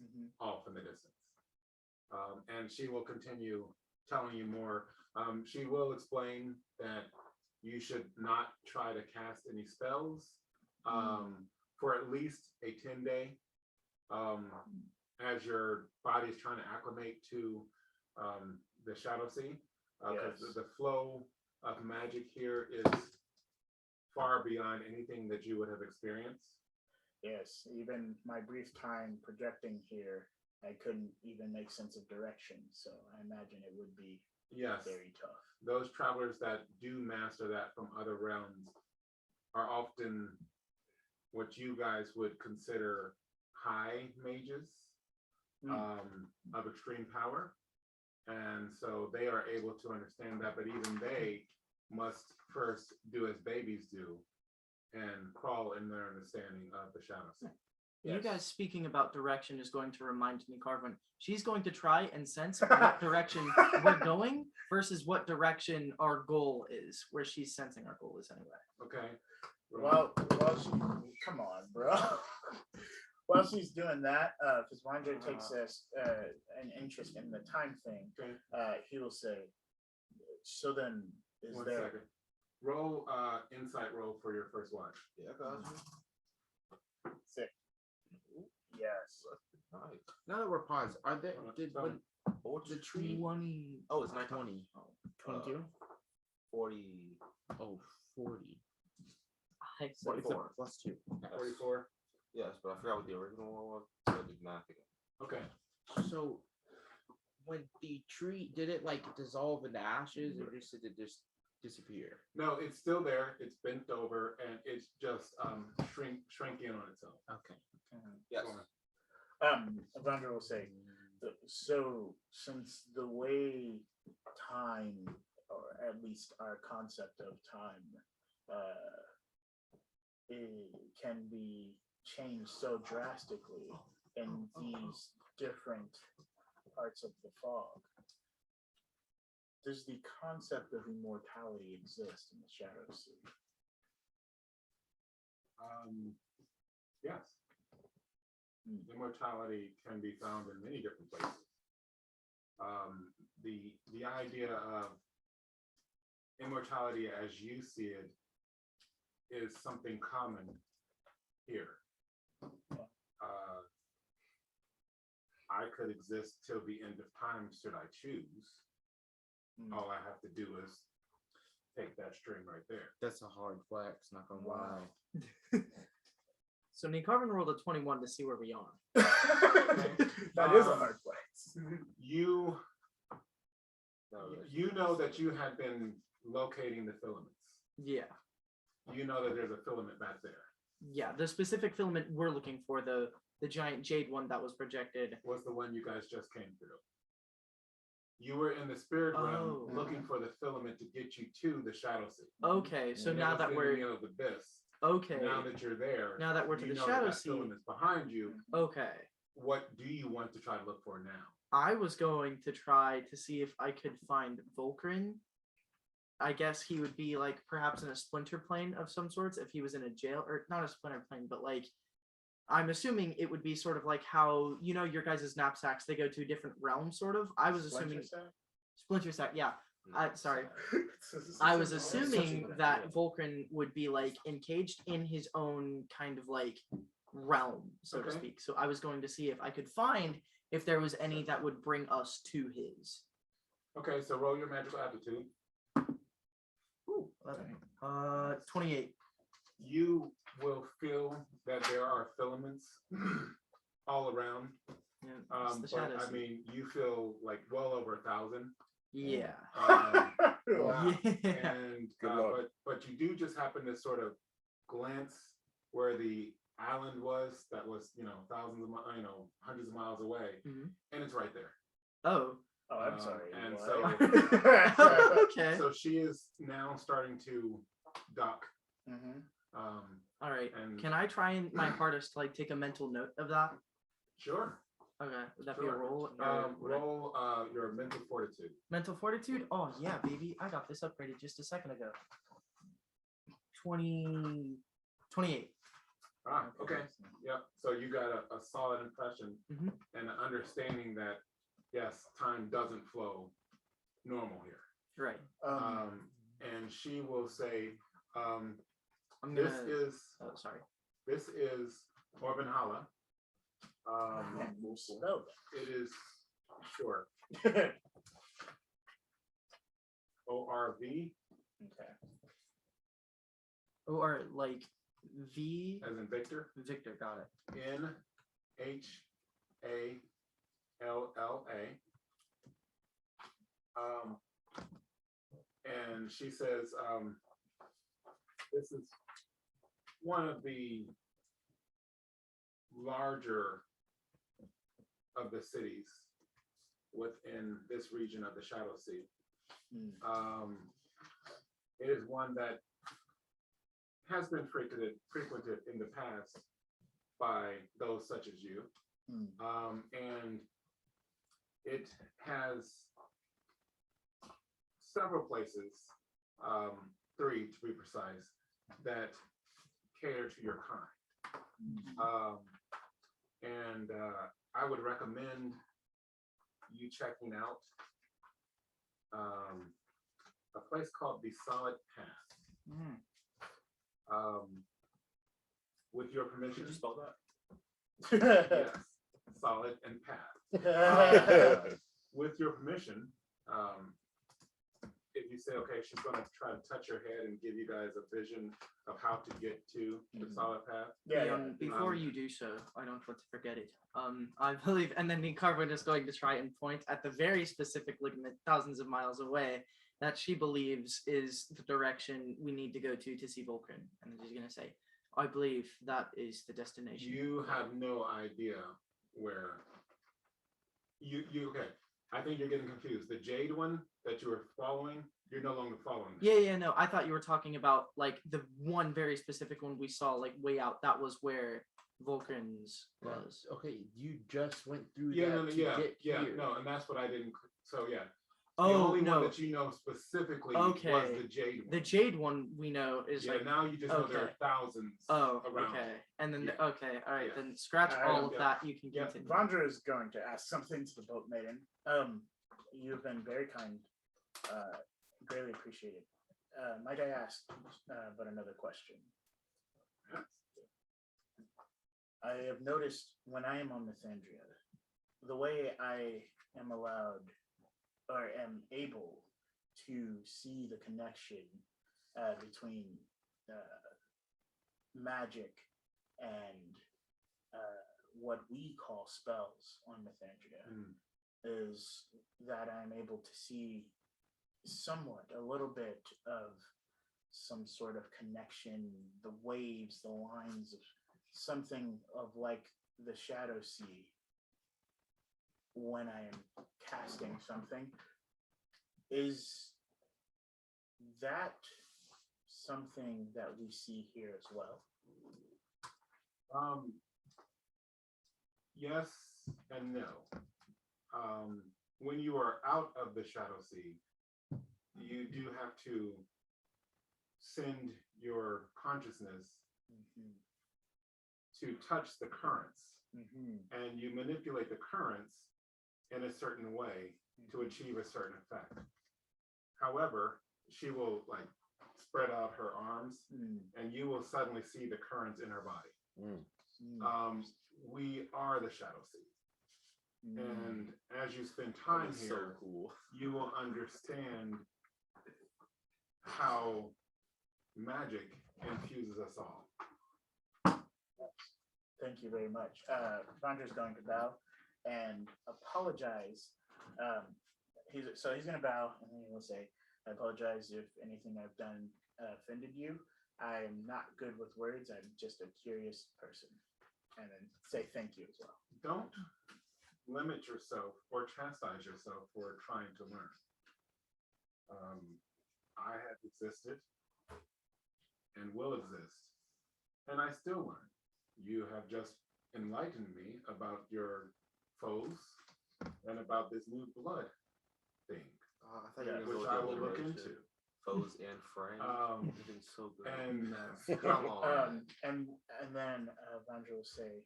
off in the distance. And she will continue telling you more. She will explain that you should not try to cast any spells for at least a 10-day, as your body is trying to acclimate to the Shadow Sea. Because Yes. the flow of magic here is far beyond anything that you would have experienced. Yes, even my brief time projecting here, I couldn't even make sense of direction. So I imagine it would be Yes, very tough. those travelers that do master that from other realms are often what you guys would consider high mages of extreme power. And so they are able to understand that, but even they must first do as babies do and crawl in their understanding of the shadows. You guys speaking about direction is going to remind Ni'Karvwynn. She's going to try and sense what direction we're going versus what direction our goal is, where she's sensing our goal is anyway. Okay. Well, come on, bro. While she's doing that, because Vandra takes an interest in the time thing, he will say, so then is One there... second. Roll insight roll for your first watch. Yeah, I got you. 6. Yes. Nice. Now that we're paused, are there What's the tree 20. Oh, it's 9:20. 22. 40. Oh, 40. I said It's a 4. +2. 44. Yes, but I forgot what the original one was. So I did math again. Okay. So when the tree did it like dissolve into ashes, or just did it just disappear? No, it's still there. It's bent over and it's just shrink in on itself. Okay. Yes. Vandra will say, so since the way time, or at least our concept of time, it can be changed so drastically in these different parts of the fog, does the concept of immortality exist in the Shadow Sea? Yes. Immortality can be found in many different places. The idea of immortality as you see it is something common here. I could exist till the end of time should I choose. All I have to do is take that string right there. That's a hard flex, not gonna lie. So Ni'Karvwynn rolled a 21 to see where we are. That is a hard place. You know that you had been locating the filaments. Yeah. You know that there's a filament back there. Yeah, the specific filament we're looking for, the giant jade one that was projected. Was the one you guys just came through. You were in the spirit realm looking for the filament to get you to the Shadow Sea. Okay, so now that we're in the abyss. okay, Now that you're there, now that we're to you the know Shadow that Sea. filament's behind you. Okay, What do you want to try to look for now? I was going to try to see if I could find Volcrin. I guess he would be like perhaps in a splinter plane of some sorts if he was in a jail, or not a splinter plane, but like I'm assuming it would be sort of like how, you know, your guys' knapsacks, they go to different realms, sort of. I was assuming splinter sack, yeah. Sorry. I was assuming that Volcrin would be like encaged in his own kind of like realm, so to speak. So I was going to see if I could find if there was any that would bring us to his. Okay, so roll your magical aptitude. Ooh, 28. You will feel that there are filaments all around. Yeah, it's the But Shadow I Sea. mean, you feel like well over 1,000. Yeah. Wow. Yeah. And Good luck. but you do just happen to sort of glance where the island was that was, you know, thousands of hundreds of miles away, and it's right there. Oh. Oh, I'm sorry. And what? so Okay. so she is now starting to dock. All right. And Can I try and my hardest to like take a mental note of that? sure. Okay. Would that be a Sure. roll? Or would I- Roll your mental fortitude. Mental fortitude? Oh yeah, baby. I got this upgraded just a second ago. 28. Ah, okay. Yep. So you got a solid impression and an understanding that yes, time doesn't flow normal here. Right. And she will say, I'm gonna. this is Oh, sorry. Orbanhala. We'll spell It is sure. that. ORV. Okay. Or like V. as in Victor. Victor, got it. NHALLA. And she says, this is one of the larger of the cities within this region of the Shadow Sea. It is one that has been frequented in the past by those such as you. And it has several places, 3 to be precise, that cater to your kind. And I would recommend you checking out a place called the Solid Path. With your permission. Could you spell that? Yes, solid and path. With your permission, if you say, okay, she's going to try to touch your head and give you guys a vision of how to get to the solid path. Before you do so, I don't want to forget it. I believe, and then Ni'Karvwynn is going to try and point at the very specific ligament thousands of miles away that she believes is the direction we need to go to see Vulcan. And then she's going to say, I believe that is the destination. You have no idea where you okay. I think you're getting confused. The Jade one that you were following, you're no longer following. Yeah, no. I thought you were talking about like the one very specific one we saw like way out. That was where Vulcan's was. Okay, you just went through Yeah, that no, to yeah, get yeah, here. no, and that's what I didn't. So yeah. Oh, the only no. one that you know specifically Okay. was the Jade one. The Jade one we know is Yeah, like now you just know there are okay. thousands Oh, around. okay. And then Yeah. okay, all right. Yeah. Then scratch All right, all of yeah. that. You can Yeah. continue. Vandra is going to ask something to the Boat Maiden. You've been very kind. Greatly appreciated. Might I ask but another question? I have noticed when I am on Mythandria, the way I am allowed or am able to see the connection between magic and what we call spells on Mythandria is that I'm able to see somewhat, a little bit of some sort of connection, the waves, the lines of something of like the Shadow Sea when I am casting something. Is that something that we see here as well? Yes and no. When you are out of the Shadow Sea, you do have to send your consciousness to touch the currents, and you manipulate the currents in a certain way to achieve a certain effect. However, she will like spread out her arms, and you will suddenly see the currents in her body. We are the Shadow Sea. And as you spend time here, so cool. you will understand how magic infuses us all. Thank you very much. Vandra's going to bow and apologize. He's going to bow and then he will say, I apologize if anything I've done offended you. I am not good with words. I'm just a curious person. And then say thank you as well. Don't limit yourself or chastise yourself for trying to learn. I have existed and will exist, and I still learn. You have just enlightened me about your foes and about this new blood thing, I thought you were which gonna I go will look alliteration. into. Foes and friends. You've been so good. And Come on. And then Vandra will say,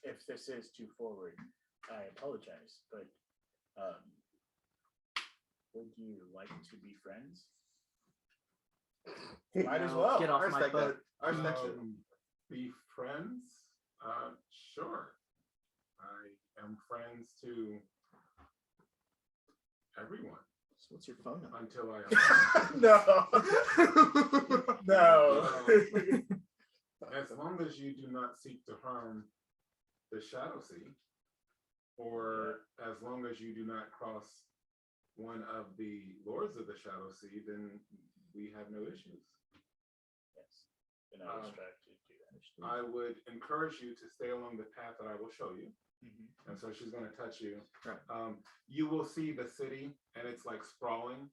if this is too forward, I apologize, but would you like to be friends? Might as well. Get off I my respect boat. that. I respect you. Be friends? Sure. I am friends to everyone. So what's your phone number? until I No. as long as you do not seek to harm the Shadow Sea, or as long as you do not cross one of the lords of the Shadow Sea, then we have no issues. Yes. You're not distracted. I would encourage you to stay along the path that I will show you. Mm-hmm. And so she's going to touch you. Right. You will see the city, and it's like sprawling,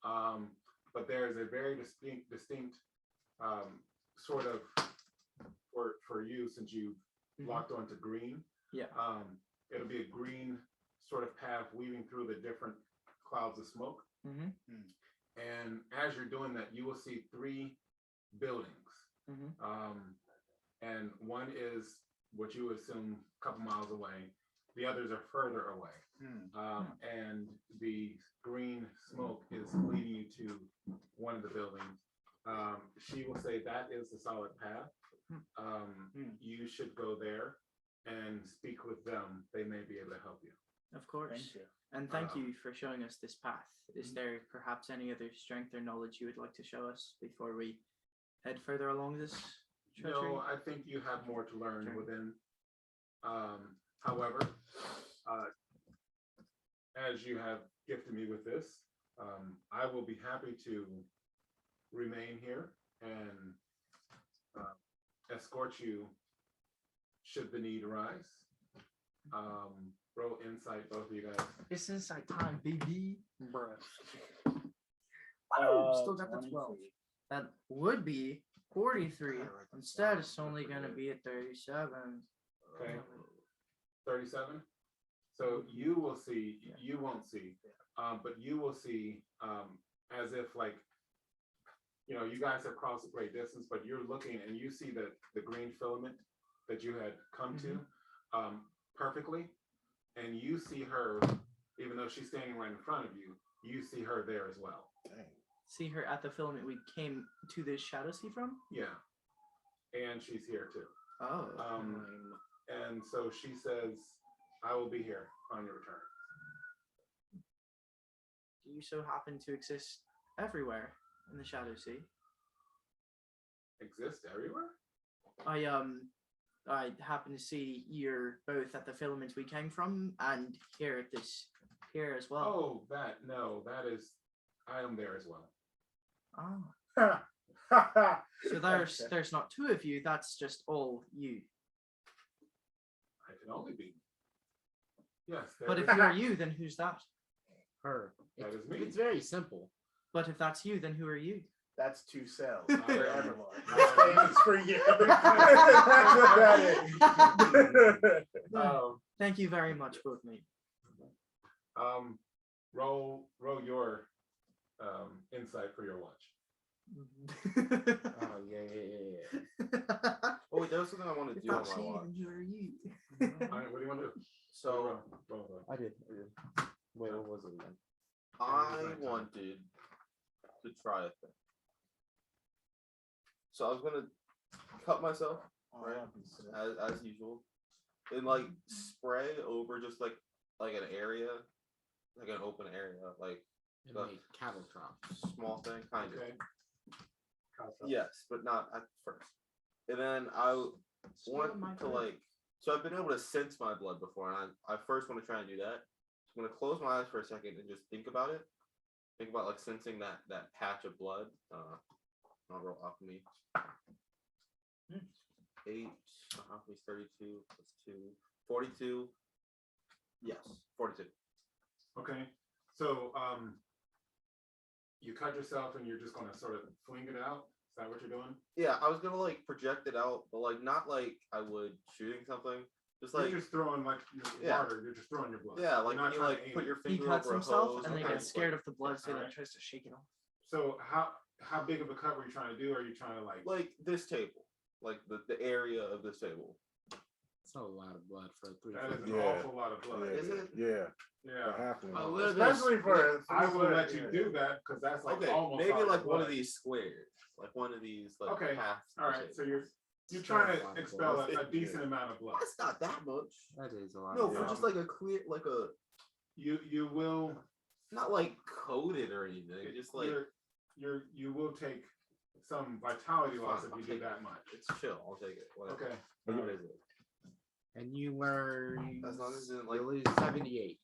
but there is a very distinct sort of for you, since you locked onto green. Yeah. It'll be a green sort of path weaving through the different clouds of smoke. And as you're doing that, you will see 3 buildings. And one is what you would assume a couple miles away. The others are further away. And the green smoke is leading you to one of the buildings. She will say that is the solid path. You should go there and speak with them. They may be able to help you. Of course. Thank you. And thank you for showing us this path. Is there perhaps any other strength or knowledge you would like to show us before we head further along this treachery? No, I think you have more to learn within. However, as you have gifted me with this, I will be happy to remain here and escort you should the need arise. Roll insight, both of you guys. It's insight time, baby. Bruh. Still got the 12. That would be 43. Instead, it's only going to be at 37. Okay. 37. So you will see, you won't see, but you will see as if like, you know, you guys have crossed a great distance, but you're looking and you see the green filament that you had come to perfectly. And you see her, even though she's standing right in front of you, you see her there as well. Dang. See her at the filament we came to the Shadow Sea from? Yeah. And she's here too. Oh. And so she says, I will be here on your return. Do you so happen to exist everywhere in the Shadow Sea? Exist everywhere? I happen to see you're both at the filament we came from and here at this here as well. Oh, that is, I am there as well. Oh. So there's not 2 of you, that's just all you. I can only be. Yes. But if you're you, then who's that? Her. That is me. It's very simple. But if that's you, then who are you? That's 2 cells. I For am. EverLore. This game is for you. That's what that is. Thank you very much, both me. Roll your insight for your watch. Oh yeah. Oh wait, there was something I wanted to If do on that's my you, watch. then who are you? All right, what do you want to do? So Roll. I did. Wait, what was it again? I wanted to try a thing. So I was gonna cut myself, right, as usual, and like spray over just like an area, like an open area, like And make cattle drops. small thing, kind of. Okay. Yes, but not at first. And then I want to like, so I've been able to sense my blood before, and I first want to try and do that. So I'm gonna close my eyes for a second and just think about it. Think about like sensing that patch of blood. I'll roll off of me. 8 off me 32 plus 2, 42. Yes, 42. Okay. So you cut yourself and you're just gonna sort of fling it out. Is that what you're doing? Yeah, I was gonna like project it out, but like not like I would shooting something. Just like You're just throwing like water. You're just throwing your blood. yeah, like You're when not you trying like to aim put it. your He finger cuts over a himself hose and then okay. gets scared of the blood, so then Alright. tries to shake it off. So how big of a cut were you trying to do? Are you trying to like this table, like the area of this table. It's a lot of blood for a 3 That is foot. an Yeah. awful lot of blood. Is it? Yeah. Yeah. Halfling. A little bit. Especially for I will let you do that because that's like Okay, almost maybe all like your one of blood. these squares, like one of these like Okay, halves. All right, so you're trying to expel a decent amount of blood. That's not that much. That is a lot. No, of for blood. just like a clear, like a. You will Not like coated or anything. Just like you will take some vitality loss if I'll you do take that it. much. It's chill. I'll take it. Whatever. Okay. What is it? And you learn. As long as it You like lose 78.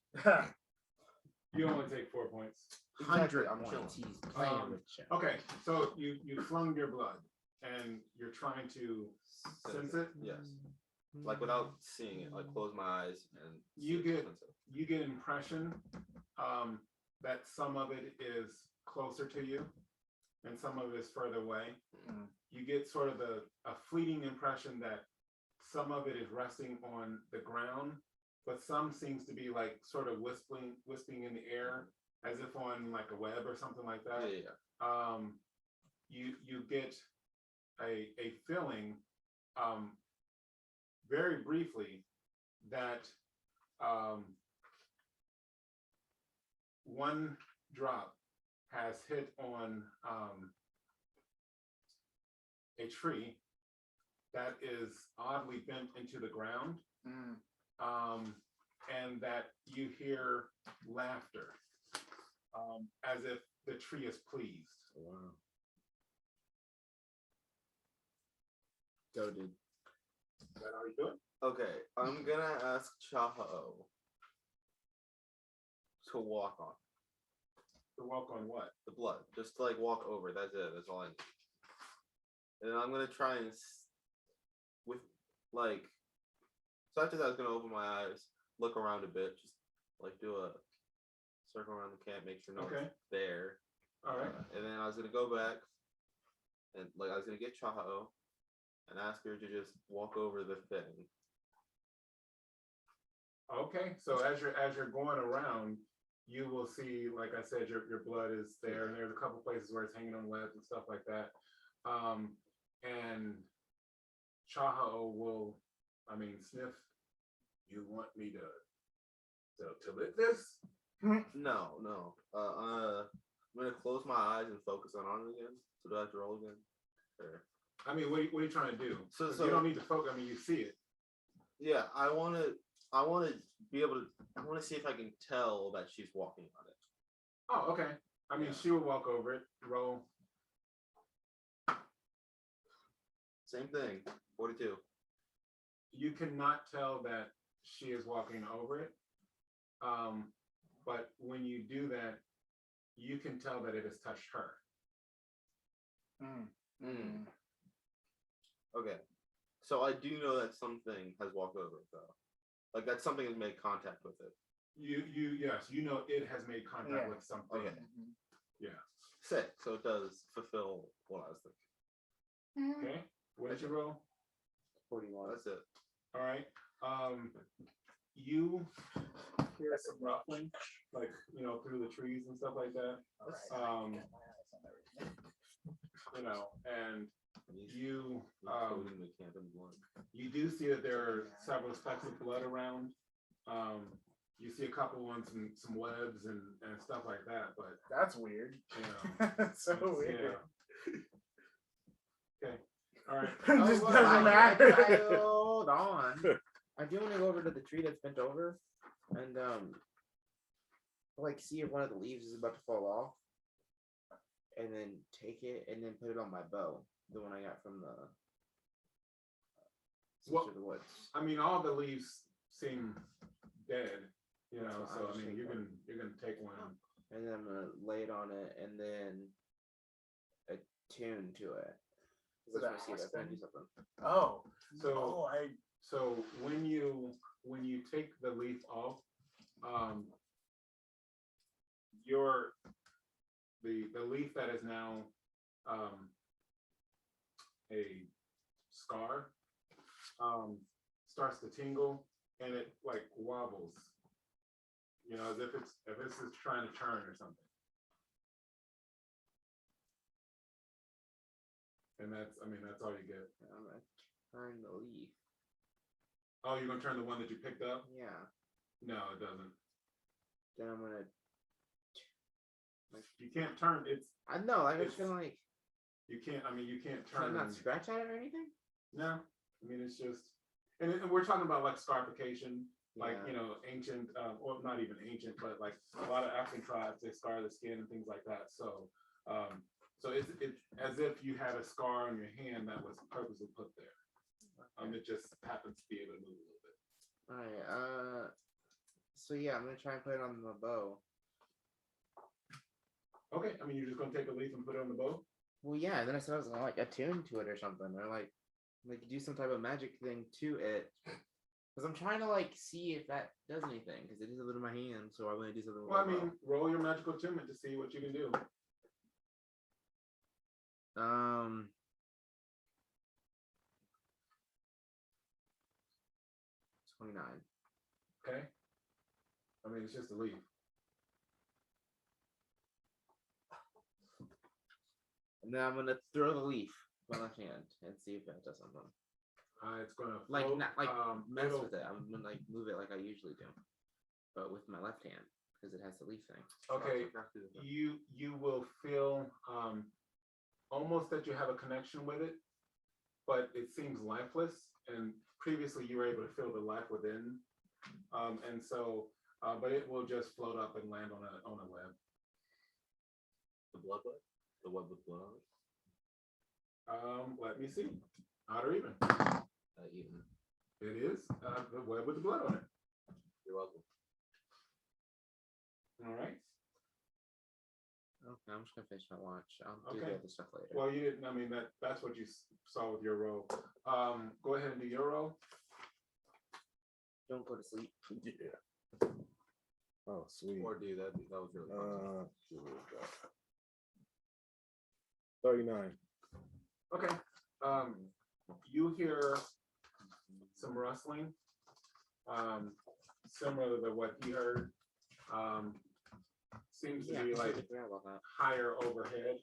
You only take 4 points. 100 I'm points. chilling. He's playing Um, with you. Okay, so you flung your blood and you're trying to sense it. Yes. Like without seeing it, like close my eyes and You see it, get- sense it. You get an impression that some of it is closer to you and some of it is further away. Mm. You get sort of a fleeting impression that some of it is resting on the ground, but some seems to be like sort of wisping in the air as if on like a web or something like that. Yeah. You get a feeling very briefly that one drop has hit on a tree that is oddly bent into the ground, and that you hear laughter as if the tree is pleased. Wow. Go, dude. Is that how you do it? Okay, I'm gonna ask Chaho to walk on To walk on what? the blood. Just to, like walk over. That's it. That's all I need. And then I'm gonna try and with like. So after that, I was gonna open my eyes, look around a bit, just like do a circle around the camp, make sure no Okay. one's there. All right. And then I was gonna go back, and like I was gonna get Chaho, and ask her to just walk over the thing. Okay, so as you're going around, you will see, like I said, your blood is there, and there's a couple places where it's hanging on webs and stuff like that. And Chaho will, sniff. You want me to lick this? No. I'm gonna close my eyes and focus on it again. So do I have to roll again? Or... What are you trying to do? So- 'Cause you don't need to focus. You see it. Yeah, I wanna be able to. I wanna see if I can tell that she's walking on it. Oh, okay. Yeah. She will walk over it. Roll. Same thing. 42. You cannot tell that she is walking over it. But when you do that, you can tell that it has touched her. Okay. So I do know that something has walked over it though. Like that something has made contact with it. Yes, you know it has made contact Yeah. with something. Okay. Yeah. Sick. So it does fulfill what I was thinking. Okay. What did you roll? 41. That's it. All right. You hear some ruffling, like through the trees and stuff like that. And you Coating the camp in blood. you do see that there are several specks of blood around. You see a couple ones and some webs and stuff like that, but That's weird. it's So weird. Okay. All right. Just well, doesn't matter. Hold on. I do want to go over to the tree that's bent over and like see if one of the leaves is about to fall off, and then take it and then put it on my bow, the one I got from the Well, of the woods. all the leaves seem dead, That's what I so was thinking. you're gonna take one. And then I'm gonna lay it on it and then attune to it. So Let's see if I that can do something. Oh. So I So when you take the leaf off, the leaf that is now a scar starts to tingle and it like wobbles, as if it's trying to turn or something. And that's all you get. I'm gonna turn the leaf. Oh, you're gonna turn the one that you picked up? Yeah. No, it doesn't. Then I'm gonna. You can't turn it. I know. Like it's It's- gonna like. You can't. You can't Can I turn. not scratch at it or anything? No, it's just, and we're talking about like scarification. like ancient, or not even ancient, but like a lot of African tribes, they scar the skin and things like that. So so it's as if you had a scar on your hand that was purposely put there. It just happens to be able to move a little bit. All right. So yeah, I'm gonna try and put it on the bow. Okay, I mean, you're just gonna take a leaf and put it on the bow? Well, yeah. And then I said I was gonna like attune to it or something, or like do some type of magic thing to it. Because I'm trying to like see if that does anything. Because it is a little in my hand, so I want to do something. Well, I mean, roll your magical attunement to see what you can do. 29. Okay. I mean, it's just a leaf. And then I'm gonna throw the leaf with my left hand and see if that does something. It's gonna Like float, not like mess it'll- with it. I'm gonna like move it like I usually do, but with my left hand because it has the leaf thing. Okay, you will feel almost that you have a connection with it, but it seems lifeless. And previously, you were able to feel the life within, and so, but it will just float up and land on a web. The blood web? The web with blood on it? Let me see. Odd or even? Even. It is the web with the blood on it. You're welcome. All right. Okay, I'm just gonna finish my watch. I'll do Okay. the other stuff later. Well, you didn't. I mean, that's what you saw with your roll. Go ahead and do your roll. Don't go to sleep. Yeah. Oh, sweet. Or do that. That was really fun. 39. Okay. You hear some rustling, similar to what he heard. Seems to be like higher overhead.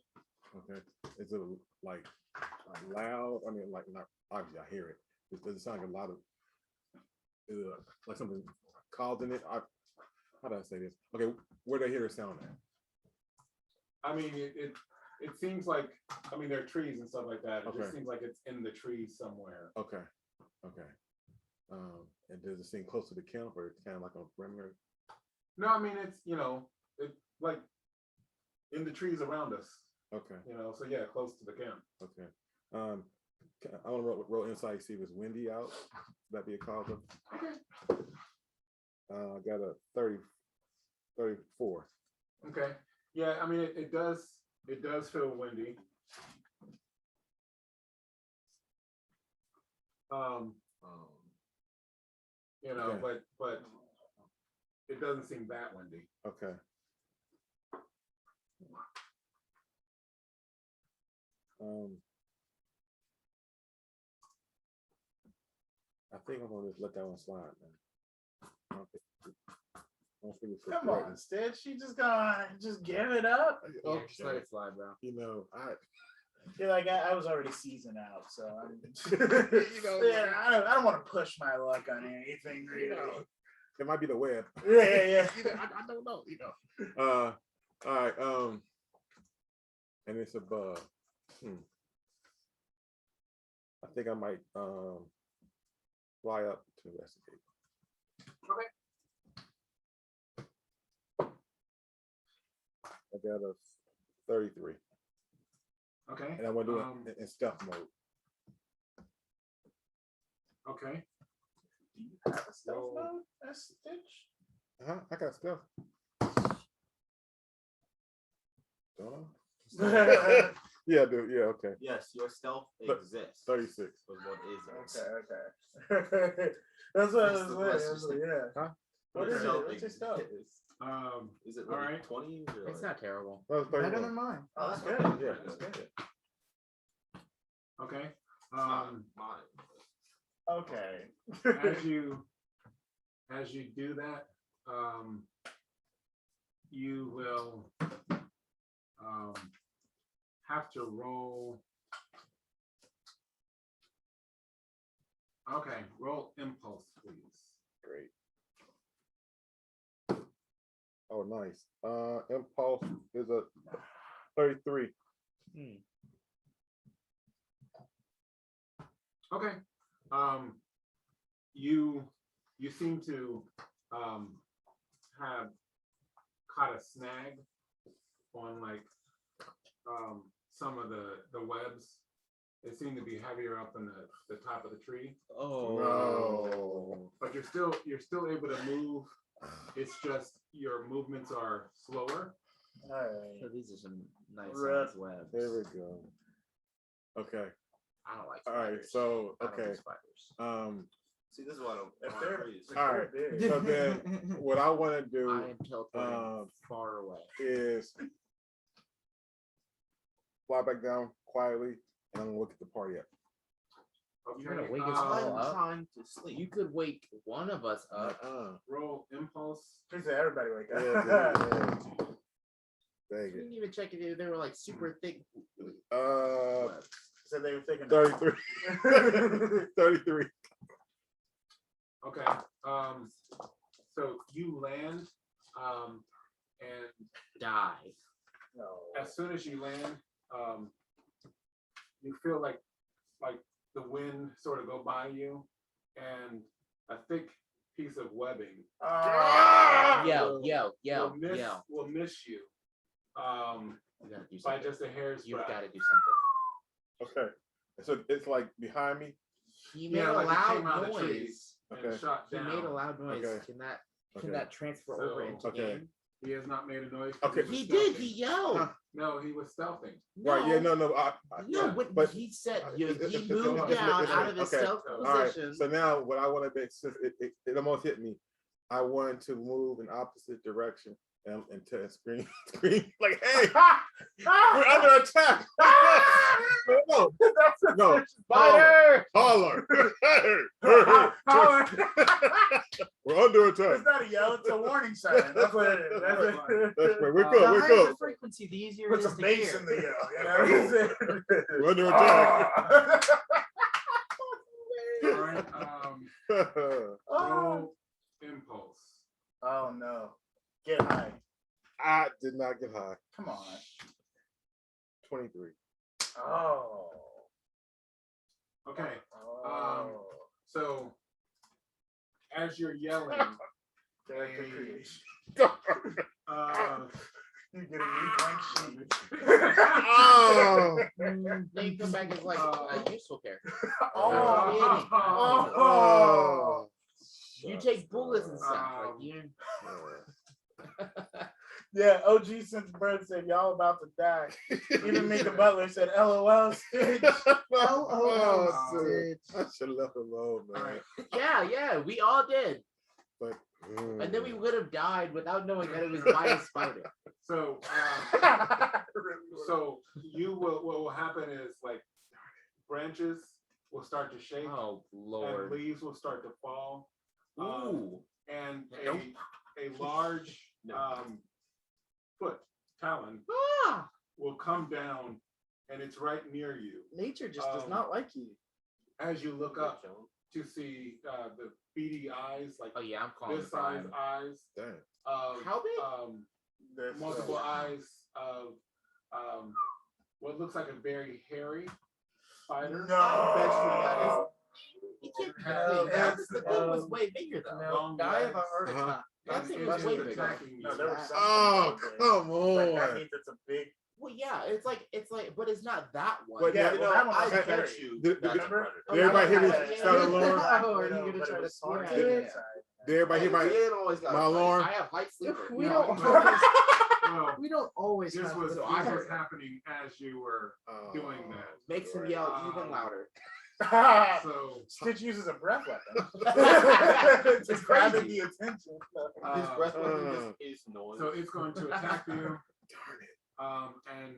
Okay. Is it like loud? I mean, like not obviously I hear it. Does it sound like a lot of like something causing it? How do I say this? Okay, where do I hear it sound at? I mean, it seems like, I mean, there are trees and stuff like that. It Okay. just seems like it's in the trees somewhere. Okay. Okay. And does it seem close to the camp or it's kind of like a perimeter? No, I mean, it's, it's like in the trees around us, Okay. so yeah, close to the camp. Okay. I want to roll insight, see if it's windy out. That'd be a cause of. Okay. I got a 34. Okay. Yeah, I mean, it does feel windy. Okay. But it doesn't seem that windy. Okay. I think I'm gonna just let that one slide, man. Come on, Stitch. She just gonna just give it up. Yeah, just let it slide, bro. You're like, I was already seasoned out, so I'm, yeah, I don't want to push my luck on anything, really. It might be the web. Yeah. I don't know, All right, and it's a bug. I think I might fly up to investigate. Okay. I got a 33. Okay. And I want to do it in stealth mode. Okay. Do you have a stealth mode, Stitch? I got stealth. Don't I? Yeah, dude. Yeah, okay. Yes, your stealth exists. 36. Was what is it? Okay. That's what I was question. saying. Yeah. Huh? What is it? What's your stealth? Is it all really right. 20? It's not terrible. That was Better 31. than mine. Oh, that's good. Yeah. That's good. Okay. Mine. Okay. As you do that, you will have to roll. Okay, roll impulse, please. Great. Oh, nice. Impulse is a 33. Okay. You you seem to have caught a snag on like some of the webs. They seem to be heavier up in the top of the tree. Oh no! But you're still able to move. It's just your movements are slower. All right. So these are some nice Right. sized webs. There we go. Okay. I don't like All right. spiders. So I don't do okay. spiders. See, this is what If I'm they're, if All they're right. big. So then, what I want to I do am teleporting far away. is fly back down quietly, and I'm gonna look at the party up. You're gonna Okay. wake us all I'm up. trying to sleep. You could wake one of us up. Roll impulse. Please say everybody wake Yeah, up. yeah. Dang You it. didn't even check if they were like super thick. Uh, So they were thinking 33. 33. Okay. So you land, and Die. No. as soon as you land, you feel like the wind sort of go by you, and a thick piece of webbing Yell, yell, yell, will miss, yell. will miss you You gotta do by something. just a hair's You've breadth. got to do something. Okay. So it's like behind me. He made Yeah, a like it came loud out of the tree. noise. And Okay. shot He down. made a loud noise. Okay. Can Okay. that transfer over So- into Okay. game? He has not made a noise. Okay. was He did. stealthing. He yelled. Huh. No, he was stealthing. Right. Yeah. No. No. No, yeah, but but- he said it- he it- moved it- down it- out of his okay. stealth All All right. position. So now, what I want to make, since it almost hit me, I wanted to move in opposite direction and to scream, scream like, "Hey, we're under attack!" No, no, Spider! holler! We're under It's attack. not a yell, it's a warning sign. That's what it is. That's That's right. Wake The up! Wake higher the up! frequency, the easier Put it is some to bass hear. in the yell. You know? We're under attack. All right. Roll impulse. Oh no. Get high. I did not get high. Come on. 23. Oh. Okay. Oh. So as you're yelling, Character creation. you You get a new blank sheet. Oh. Then you come back as like a useful character. Oh. Oh. Oh. You take bullets and stuff. Like you. Yeah, OG since birth said y'all about to die. Even Mika Butler said LOL Stitch. Oh, Stitch. I should have left alone, man. All right. Yeah, we all did. But And then we would have died without knowing that it was by a spider. So so you will, what will happen is like branches will start to shake Oh and Lord. leaves will start to fall. Ooh. And Nope. a large foot talon Ah! will come down, and it's right near you. Nature just does not like you. As you look up to see the beady eyes, like Oh yeah, I'm calling this it size fine. eyes, damn. of How big? multiple eyes of what looks like a very hairy spider. No. You can't be No, big. that's- The thing was way bigger though. Long Die of a legs. heart Uh-huh. attack. That And thing it was is way bigger. attacking you. No, there was something. Oh, come Like, that on. means it's a big. Well, yeah, it's like, but it's not that one. But Yeah, you well, know, that one I was bet scary. you. Did- That's did- a predator. Did everybody hear me Yeah. start an alarm? Oh, are you gonna But try it to was hard scare to me? get inside. Did everybody hear my It ain't always got my a fight. alarm? I have light sleeper. We No, don't no. always, Well, we don't always this have was to this I was heard. happening as you were doing that. Makes him yell even louder. So Stitch uses a breath weapon. It's It's grabbing crazy. the attention. His breath weapon uh, just is noise. so it's going to attack you, Darn it. and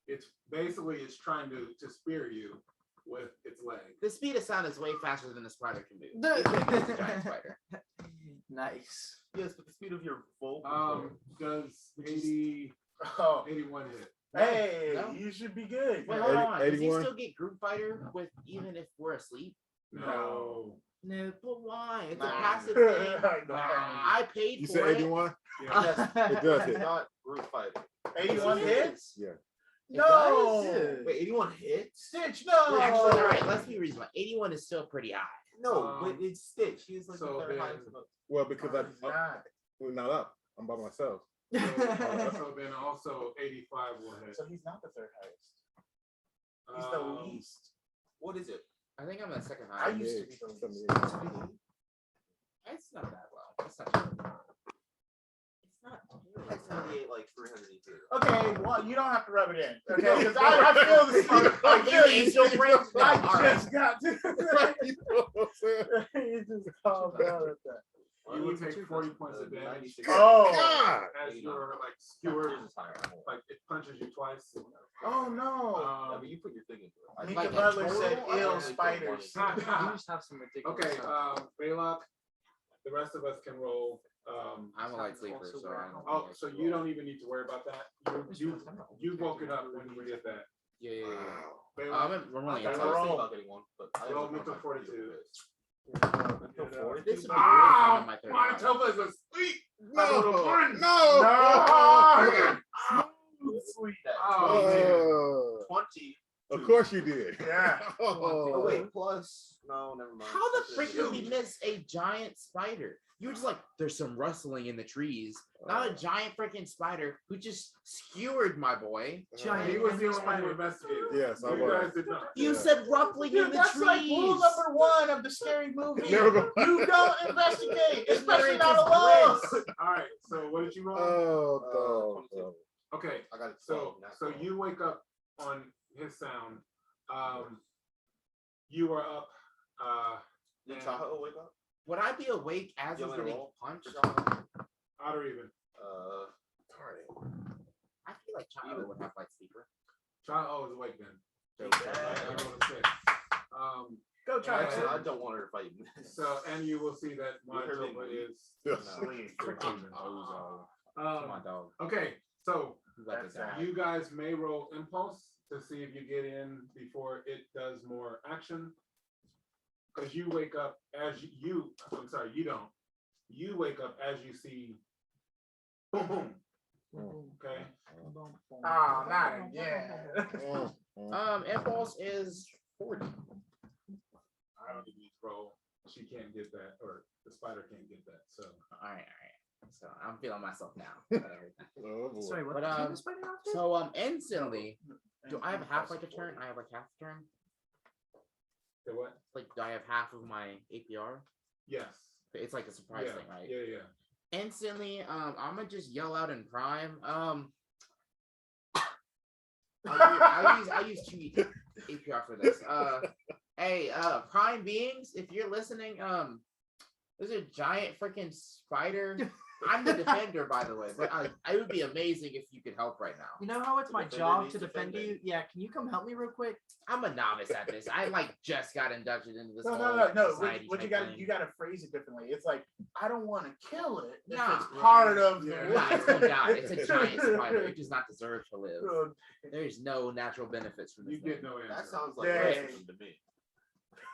it's basically it's trying to spear you with its leg. The speed of sound is way faster than a spider can move. The- It's a giant spider. Nice. Yes, but the speed of your vocal. Does 80, Oh, 81 hit? hey, No. you should be good. Wait, hold on. Does he 81? still get group fighter with even if we're asleep? No. No, but why? It's a Nah. passive thing. Nah. I paid You for said it. 81? Yeah. It does It's hit. not group fighting. 81 hits? Yeah. No. Wait, 81 hits? Stitch, no. Actually, all right, let's be reasonable. 81 is still pretty high. No, but it's Stitch. He's like so the third then- highest of Well, because He's not. we're not up. I'm by myself. So then also 85 will hit. So he's not the third highest. He's the least. What is it? I think I'm the second I highest. used to be the least. 78. It's not that well. It's not terrible. It's not terrible. Like 78, like 382. Okay, well, you don't have to rub it in. Okay, because I feel this. I feel you. Angel brains? No, all I right. just got to. You know what I'm saying? You just calm down at that. You will take 40 points of damage. Oh. God. As you're like skewered, like it punches you twice. Oh no. Yeah, but you put your thing into it. I Mika think Butler total, said I ill only put spiders. one into it. You just have some ridiculous Okay, stuff. Belac, the rest of us can roll. I'm a light sleeper, so I don't. Oh, so you don't even need to worry about that. You woke it up when you did that. Yeah, yeah, yeah. Belac, I'm rolling I it. was thinking about getting one, but I roll don't me know to if I can 42. do this. This would be Ah, on my third my round. Tova is asleep. No. No. No. Sweet. Oh, man. 20. Of course you did. Yeah. Oh, Oh, wait, plus. No, never mind. How the frick did we miss a giant spider? You were just like, there's some rustling in the trees. Not a giant freaking spider who just skewered my boy. He was the only one who investigated. Yes, I You was. guys did not. You said ruffling Dude, in the that's trees. like rule number 1 of the scary movie. Never go- You don't investigate, especially Ignorance not is alone. bliss. All right. So what did you roll? Oh, 22. Okay. I got it. So you wake up on his sound. You are up. Did and Tahoe wake up? Would I be awake as You he's want me to getting roll? punched? odd or even. I feel like Chilo would have light sleeper. Child, oh, is awake then. So, Yeah. I rolled a 6. Go try Actually, I it. don't want her to fight me. So, and you will see that my You heard me. Tova is. Sleep. Freaking bozo. Come Um, on, dog. okay, so You got this That's guy. you guys may roll impulse to see if you get in before it does more action. Because you wake up as you, I'm sorry, you don't. You wake up as you see boom, boom. Okay. Oh, not again. Impulse is 40. I don't need to roll. She can't get that, or the spider can't get that. So All right. So I'm feeling myself now. Oh, boy. Sorry, what? But, Can um, this spider out there? So instantly, do I have half like a turn? I have like half a turn. the what? Like, do I have half of my APR? Yes. It's like a surprise Yeah. thing, right? Yeah. Instantly, I'm gonna just yell out in prime. I use 2 APR for this. Hey, prime beings, if you're listening, there's a giant freaking spider. I'm the defender, by the way, but I would be amazing if you could help right now. You know how it's my Defender job needs to defend defending. you? Yeah, can you come help me real quick? I'm a novice at this. I like just got inducted into this. No. whole What society you type got? thing. You got to phrase it differently. It's like I don't want to kill it. If Nah. it's part of Yeah. the. Nah, it's gonna die. It's a giant spider. It does not deserve to live. Good. There's no natural benefits from this. You thing. get no answer. That sounds like Dang. racism to me.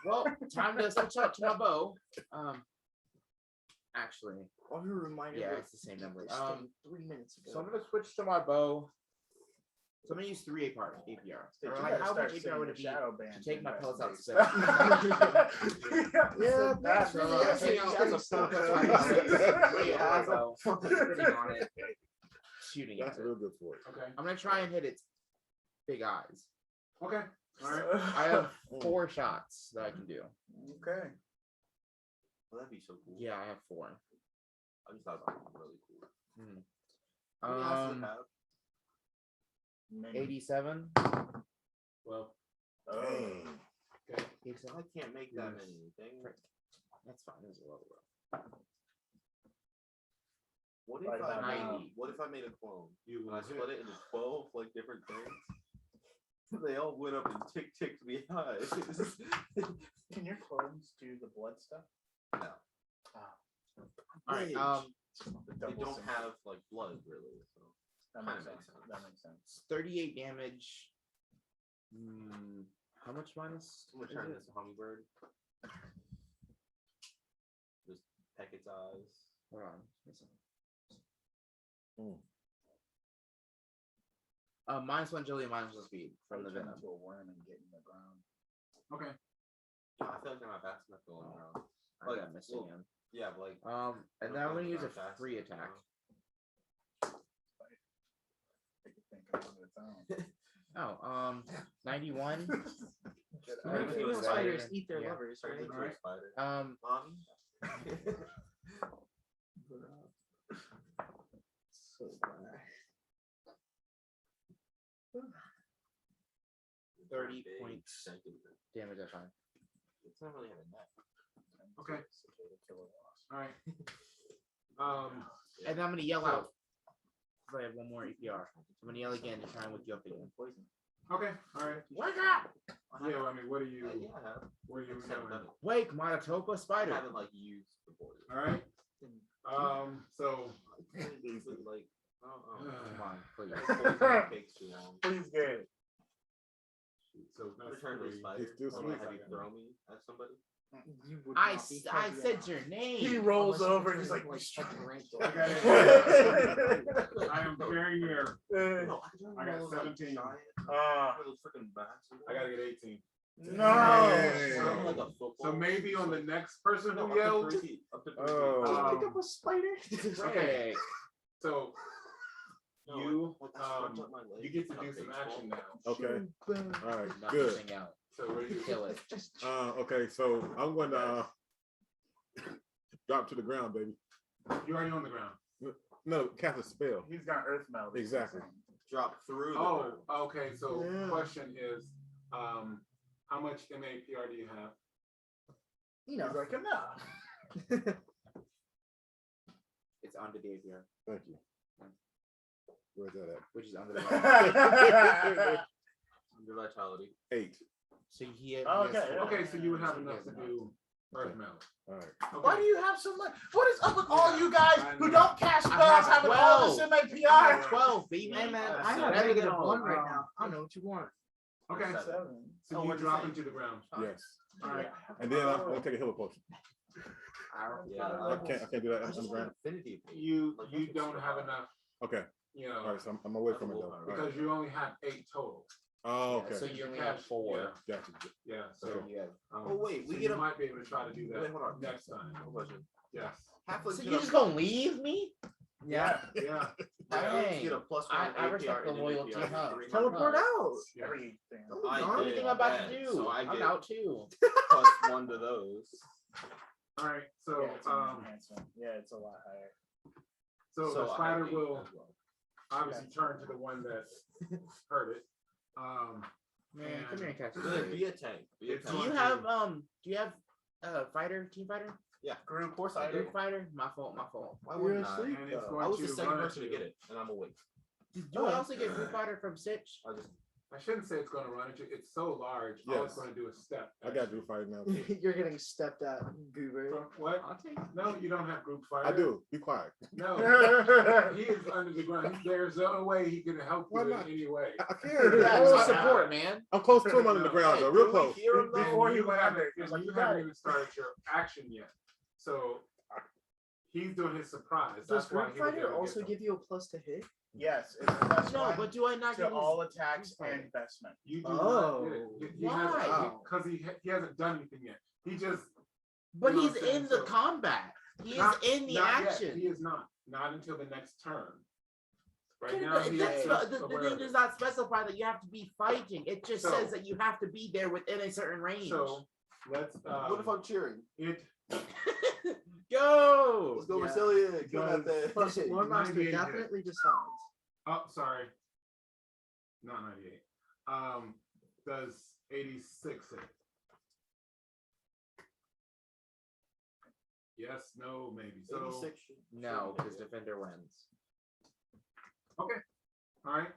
Well, time to switch up to my bow. Actually, Oh, you reminded yeah, me. it's the same number. This thing 3 minutes ago. So I'm gonna switch to my bow. So I'm gonna use 3 APR. You Or gotta like how start much saying APR would the it be shadow to band take my pellets out? Yeah, that's really really that's taking out the stuff. on it, shooting That's at it. real good for it. Okay. I'm gonna try and hit its big eyes. Okay. All right. I have 4 shots that I can do. Okay. Well, that'd be so cool. Yeah, I have 4. I just thought that was really cool. Hmm. How many eyes does it have? 87. Well, Oh. Dang. okay. 87. I can't make that many. Dang. That's fine. There's a level up. What if Right I about made? now. What if I made a clone? You When I will split it into 12 like different things, they all went up and ticked me eyes. Can your clones do the blood stuff? No, All right. The they double don't sync. have like blood really. So That kinda makes makes sense. sense. That makes sense. 38 damage. How much minus? I'm gonna is turn it? this a hummingbird. Just peck its eyes. Hold on. Listen. -1 agility, -1 speed from the venom. Into a worm and get in the ground. Okay. I feel like my back's not going around. I got missing him. Yeah, but like. And then I'm gonna use a free attack. Oh, 91. Female spiders eat their Yeah. lovers, right? Alright. Mommy. So bad. 30 points damage at 5. It's not really having that. Okay. All right. And then I'm gonna yell out. I have one more EPR. I'm gonna yell again to try and wake you up again. Okay. All right. Wake up! Yeah. Well, I mean, what are you? Yeah, I have. What are you I haven't doing? done it. Wake, Monotopa I spider. haven't like used the board. All right. So. Like, Come on, please. takes too long. Please get. So that's Return to the 3. spider. It's still Have sweet. you throw me at somebody? You would I not be said healthy your name. He rolls unless over and it's he's like, I am very near. No, I got 17. Ah, freaking bats. I gotta get 18. no. I'm like a football. So maybe on the next person No, who up to yelled. 3 feet. Up to 3 Oh. feet. Pick up a spider. Okay. So No, you like, scrunch up my leg, you get to not do some baseball. action now. Okay. All right. Knock Good. this thing out. So what do you Kill it. Okay. So I'm going to drop to the ground, baby. You're already on the ground. No, cast a spell. He's got earth meld. Exactly. Drop through the Oh, ground. okay. So Yeah. question is, how much MAPR do you have? You know. He's like, enough. It's under the APR, Thank you. Where's that at? which is under the Under vitality. 8. So he has Okay, four. Okay, so you would have So he enough has to enough. do earth meld. All right. Okay. Why do you have so much? What is up with all you guys I who know. don't cast I spells have having all this 12. MAPR? 12, baby. Hey man, Uh, I have better than -1 all. right now. I don't know what you want. Okay. So Oh, you what'd you drop say? into the ground. Yes. All right. And then I'm gonna take a healer potion. Yeah, I can't do that. I I'm just on the ground. want affinity. You Like, you that's don't so have hard. enough, Okay. you All know, right. So I'm away from it though. Willpower. All right. because you only have 8 total. Oh, So okay. you only have 4. Gotcha. Yeah. So So. you have. Oh, wait, we so get you a- might be able to try to do that Wait, hold on. next time. No question. Yes. Halflings So get you a- just gonna leave me? Yeah. Yeah. halflings get a +1 I respect APR the and loyalty, APR huh? 300. Teleport out. Yeah. Everything. I What do you did think I'm about that, to do? so I I'm get out too. +1 to those. All right. So Yeah, it's enhancement. Yeah, it's a lot higher. so the I spider have 8 will as well. obviously turn to the one that hurt it. Man, come here and catch Good, it. be a tank. Be a It's Do tank. you have fighter, team fighter? Group, of course I Group do. fighter? My fault. Why wouldn't I? And it's going I was the to second run person to you. get it, and I'm awake. Do I also get group fighter from Sitch? I just I shouldn't say it's going to run at you. It's so large. All it's Yes. going to do is step. I got group fight now. Too. You're getting stepped at, goober. From what? I'll take it. No, you don't have group fire. I do. Be quiet. No, he is under the ground. There's no way he can help you Why in not? any way. I can't. Yeah, Oh, it's support, man. I'm close to him under the ground though, real close. Before he you went haven't- under, he was like, you "You got haven't it." even started your action yet. So he's doing his surprise. Does That's why group he was able fighter to also get give you a +1 to hit? Yes, it's +1 No, but do I not to get all attacks Group fighter. and investment. You do Oh, not get it. why? Because he hasn't done anything yet. He just But You know he's what I'm saying? in the So- combat. He is not- in the not yet. action. He is not. Not until the next turn. Right Okay, now, he that's is not- just the aware thing of does it. not specify that you have to be fighting. It just So- says that you have to be there within a certain range. So let's. what if I'm cheering? It Go! Let's go, Yeah. Rastilian. Kill that thing. Plus, Lord Master 98 hit. definitely decides. Oh, sorry. Not 98. Does 86 hit? Yes, no, maybe. So 86. No, because defender wins. all right.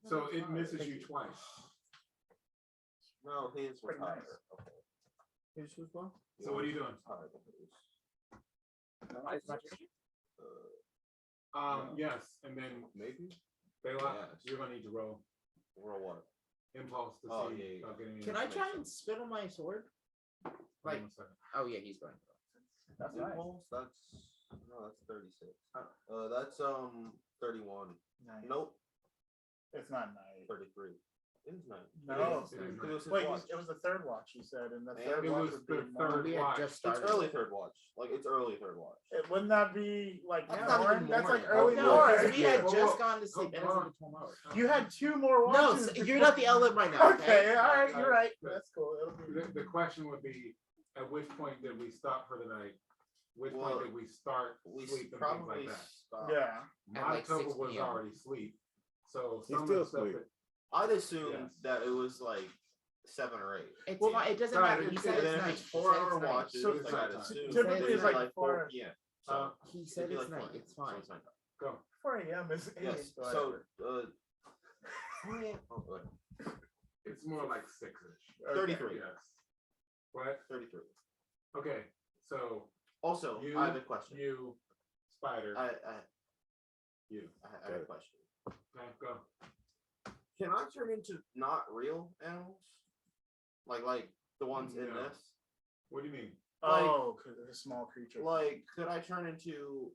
So it misses you twice. No, his was Pretty higher. nice. Okay. Here's who's one. So what are you doing? Higher than his. Yes, and then Maybe. Belac, Yes. you're gonna need to roll Roll what? impulse to Oh, see yeah, yeah. about getting any Can I try information. and spit on my sword? Hold Like, on a second. oh yeah, he's going. That's nice. Impulse, that's No, that's 36. That's 31. Nice. Nope, It's not night. 33. It is 9. No. It is. It was his Wait, watch. it was the third watch you said, and the And third it watch was would be the morning. third We had watch. just It's started. early third watch. Like it's early third watch. Wouldn't that be like That's not morning? even That's like morning. early No, morning. because we had Whoa, just whoa. gone to sleep, and it's Hold been 12 hours. You had 2 more No, watches. you're not the elon right now. Okay, all right, Okay. you're right. That's cool. It'll be The question would be, at which point did we stop for the night? Which Well, point did we start We sleep and things probably like that? stopped. yeah. At like 6 October was p.m. already asleep. So He's some still of the stuff asleep. that I'd assume Yes. that it was like 7 or 8. It's Well, fine. It doesn't right, matter. He it- said And it's then if night. it's He said 4-hour it's night. watches, So like I'd typically assume it's it's like like 4 4 p.m. Uh, He said it'd be it's like night. 4 It's fine. So go. 4 a.m. is 8. yes. but So whatever. 4 a.m. Oh, wait. It's more like 6-ish. Okay. 33. Yes. What? 33. Okay. So Also, You- I have a question. you, Spider, you. I have a question. Okay, go. Can I turn into not real animals? Like the ones in No. this? What do you mean? Oh, because it's a small creature. Like, could I turn into?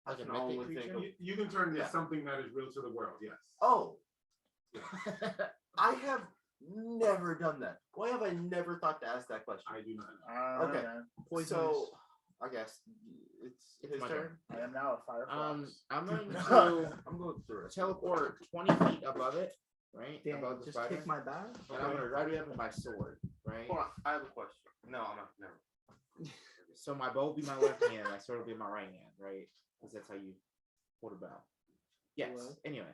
I Like a can mythic only creature? think of. You can turn into Yeah. something that is real to the world. Yes. Oh, I have never done that. Why have I never thought to ask that question? I do not know. Okay. Poisonous. So, I guess it's his my turn. I am now a firefox. I'm going to I'm going through it. teleport 20 feet above it, right? Damn, above the just spider. kick my back. And I'm gonna ride it up with my sword, right? Hold on, I have a question. No, I'm not. Never. So my bow will be my left hand, my sword will be my right hand, right? Because that's how you hold a bow. Yes. What? Anyway,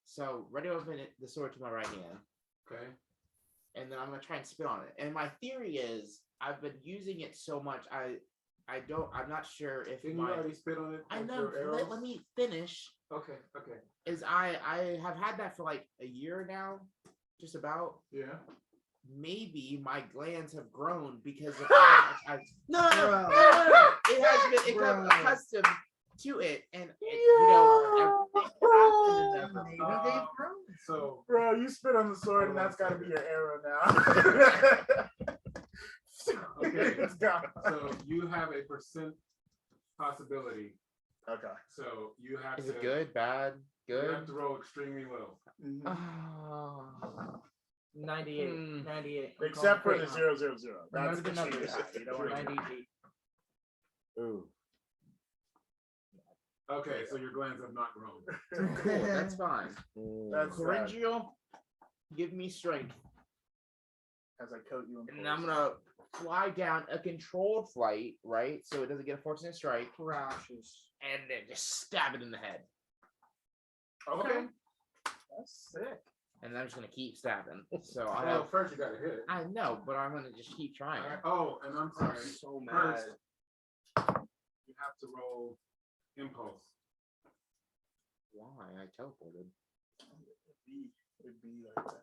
so ready to open the sword to my right hand, Okay. and then I'm gonna try and spit on it. And my theory is I've been using it so much, I'm not sure if Didn't you my already spit on it? I with know. your arrows? Let me finish. Okay. Okay. Is I have had that for like a year now, just about. Yeah. Maybe my glands have grown because of Bro. no. It has been Bro. accustomed to it, and everything happened Maybe and they've grown. So Bro, you spit on the sword, and that's got to be your arrow now. Okay. It's gone. so you have a percent possibility. Okay. So you have Is to it good, bad, You good? have to roll extremely low. Mhm. Oh. 98. Hmm. 98. Except for the Great. 000. That's Remember the the numbers. cheapest. You don't want to 98. Ooh. Okay, so your glands have not grown. Cool, that's fine. That's sad. Laryngeal, give me strength, As I coat you in and I'm gonna fly down a controlled flight, right? So it doesn't get a fortunate strike, Crashes. and then just stab it in the head. Okay. That's sick. And I'm just gonna keep stabbing. So I Well, have. first you gotta hit it. I know, but I'm gonna just keep trying. Alright. Oh, and I'm I'm sorry. so mad. First, you have to roll impulse. Why? I teleported. It'd be like that.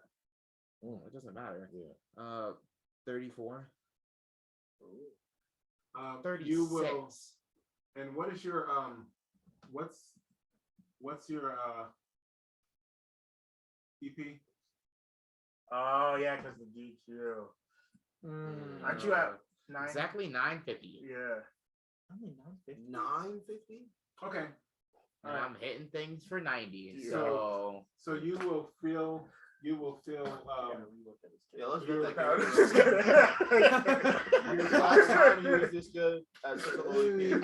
It doesn't matter. Yeah. 34. You will. 36. And what is your what's your EP? Oh, yeah, because the DQ. Mm. Aren't you at 9? Exactly 950. Yeah. Only 950. 950. Okay. And I'm hitting things for 90. Yeah. So So you will feel Yeah, let's You- get that. No, just kidding. Last time he was this good at such a low EP, a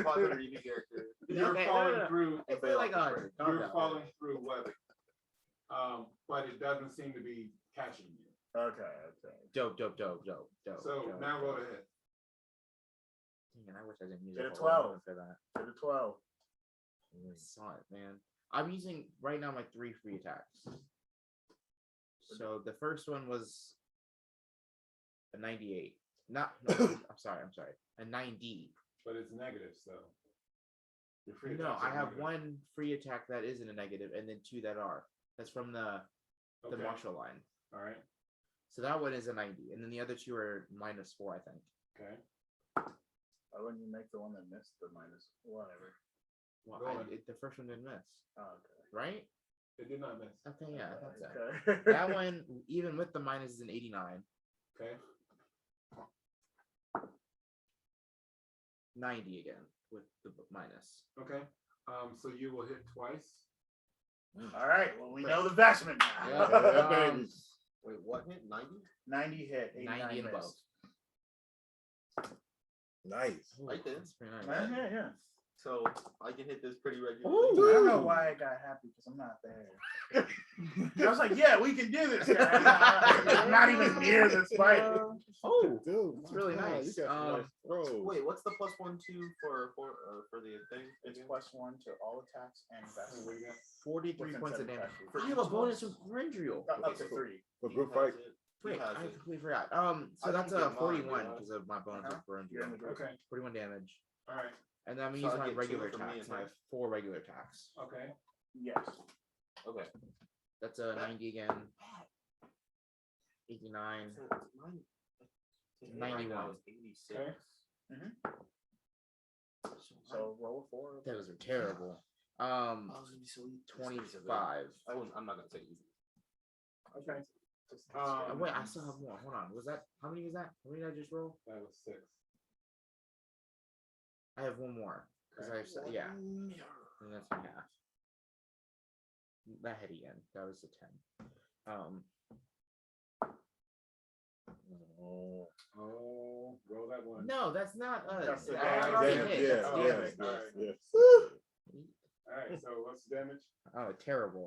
500 EP character. you're Okay, falling no. through. I feel like 100. Calm You're down. falling through webbing. But it doesn't seem to be catching you. Okay. Dope. So now roll a hit. Man, I wish I didn't use Get a a 12. for that. To the 12. I saw it, man. I'm using right now my 3 free attacks. So the first one was a 98. No, I'm sorry. A 90. But it's negative, so your free No, attacks I are have negative. 1 free attack that isn't a negative, and then 2 that are. That's from the Okay. martial line. All right. So that one is a 90, and then the other 2 are -4, I think. Okay. Why wouldn't you make the one that missed the minus? Whatever. Well, Go on. the first one didn't miss, Oh, okay. right? It did not miss. Okay, yeah, I thought so. Okay. That one, even with the minus, is an 89. Okay. 90 again. with the minus. Okay. So you will hit twice. All right. Well, we know the vestment now. Yeah, baby. Wait, what hit? 90? 90 hit. 90 and above. Nice. Ooh, Right there. that's pretty nice. Yeah. So I can hit this pretty regularly. Ooh, I don't know why I got happy because I'm not there. I was like, yeah, we can do this, guys. I'm not even near this fight. Oh, Dude, it's really wow, nice. You got some nice throws. Wait, what's the +1/2 for the thing? It's +1 to all attacks and vestment. What do you got? 43 Within points of 7 damage. attacks. I have a bonus with Rendriel. Up to 3. For group fight. Wait, has I it. completely forgot. So I that's don't a get mine, 41 yeah. because of my bonus Uh-huh. with You're in the Rendriel. group. Okay. 41 damage. All right. And then I'm So gonna use I my get two regular from me attacks. and And I him? have 4 regular attacks. Okay. Yes. Okay. That's a 90 again. 89. So mine, 91. 86. Okay. So roll a 4. Those are terrible. Oh, it's gonna be so easy. 25. I'm not gonna say easy. Okay. Wait, I still have more. Hold on. Was that how many was that? How many did I just roll? That was 6. I have one more. Because I have yeah. And that's my half. That hit again. That was a 10. Oh, Roll that one. No, that's not That's the I damage. already yeah, hit. yeah, That's Oh, yes, damage. okay. yes, Alright. yes. All right. So what's the damage? Oh, terrible.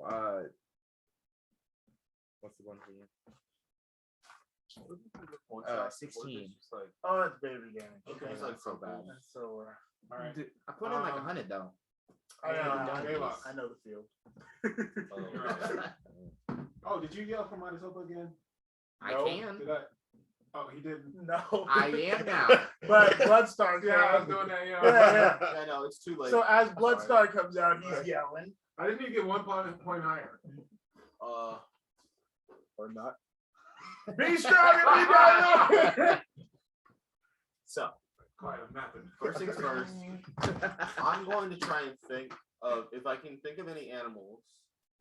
What's the one for you? 16. Oh, it's baby damage. Okay. It's like so bad. That's so. All right. I put in like Um, 100 though. I know. Belac. I know the field. Oh, did you yell for Madisopa again? I No. can. Did I? Oh, he didn't. No. I am now. But Bloodstar. Yeah, I was can. doing that. Yeah. I know it's too late. So as I'm Bloodstar sorry. comes out, he's yelling. I didn't even get 1 point higher. Or not. Be strong and be brave. So Quite a method. first things first, I'm going to try and think of if I can think of any animals.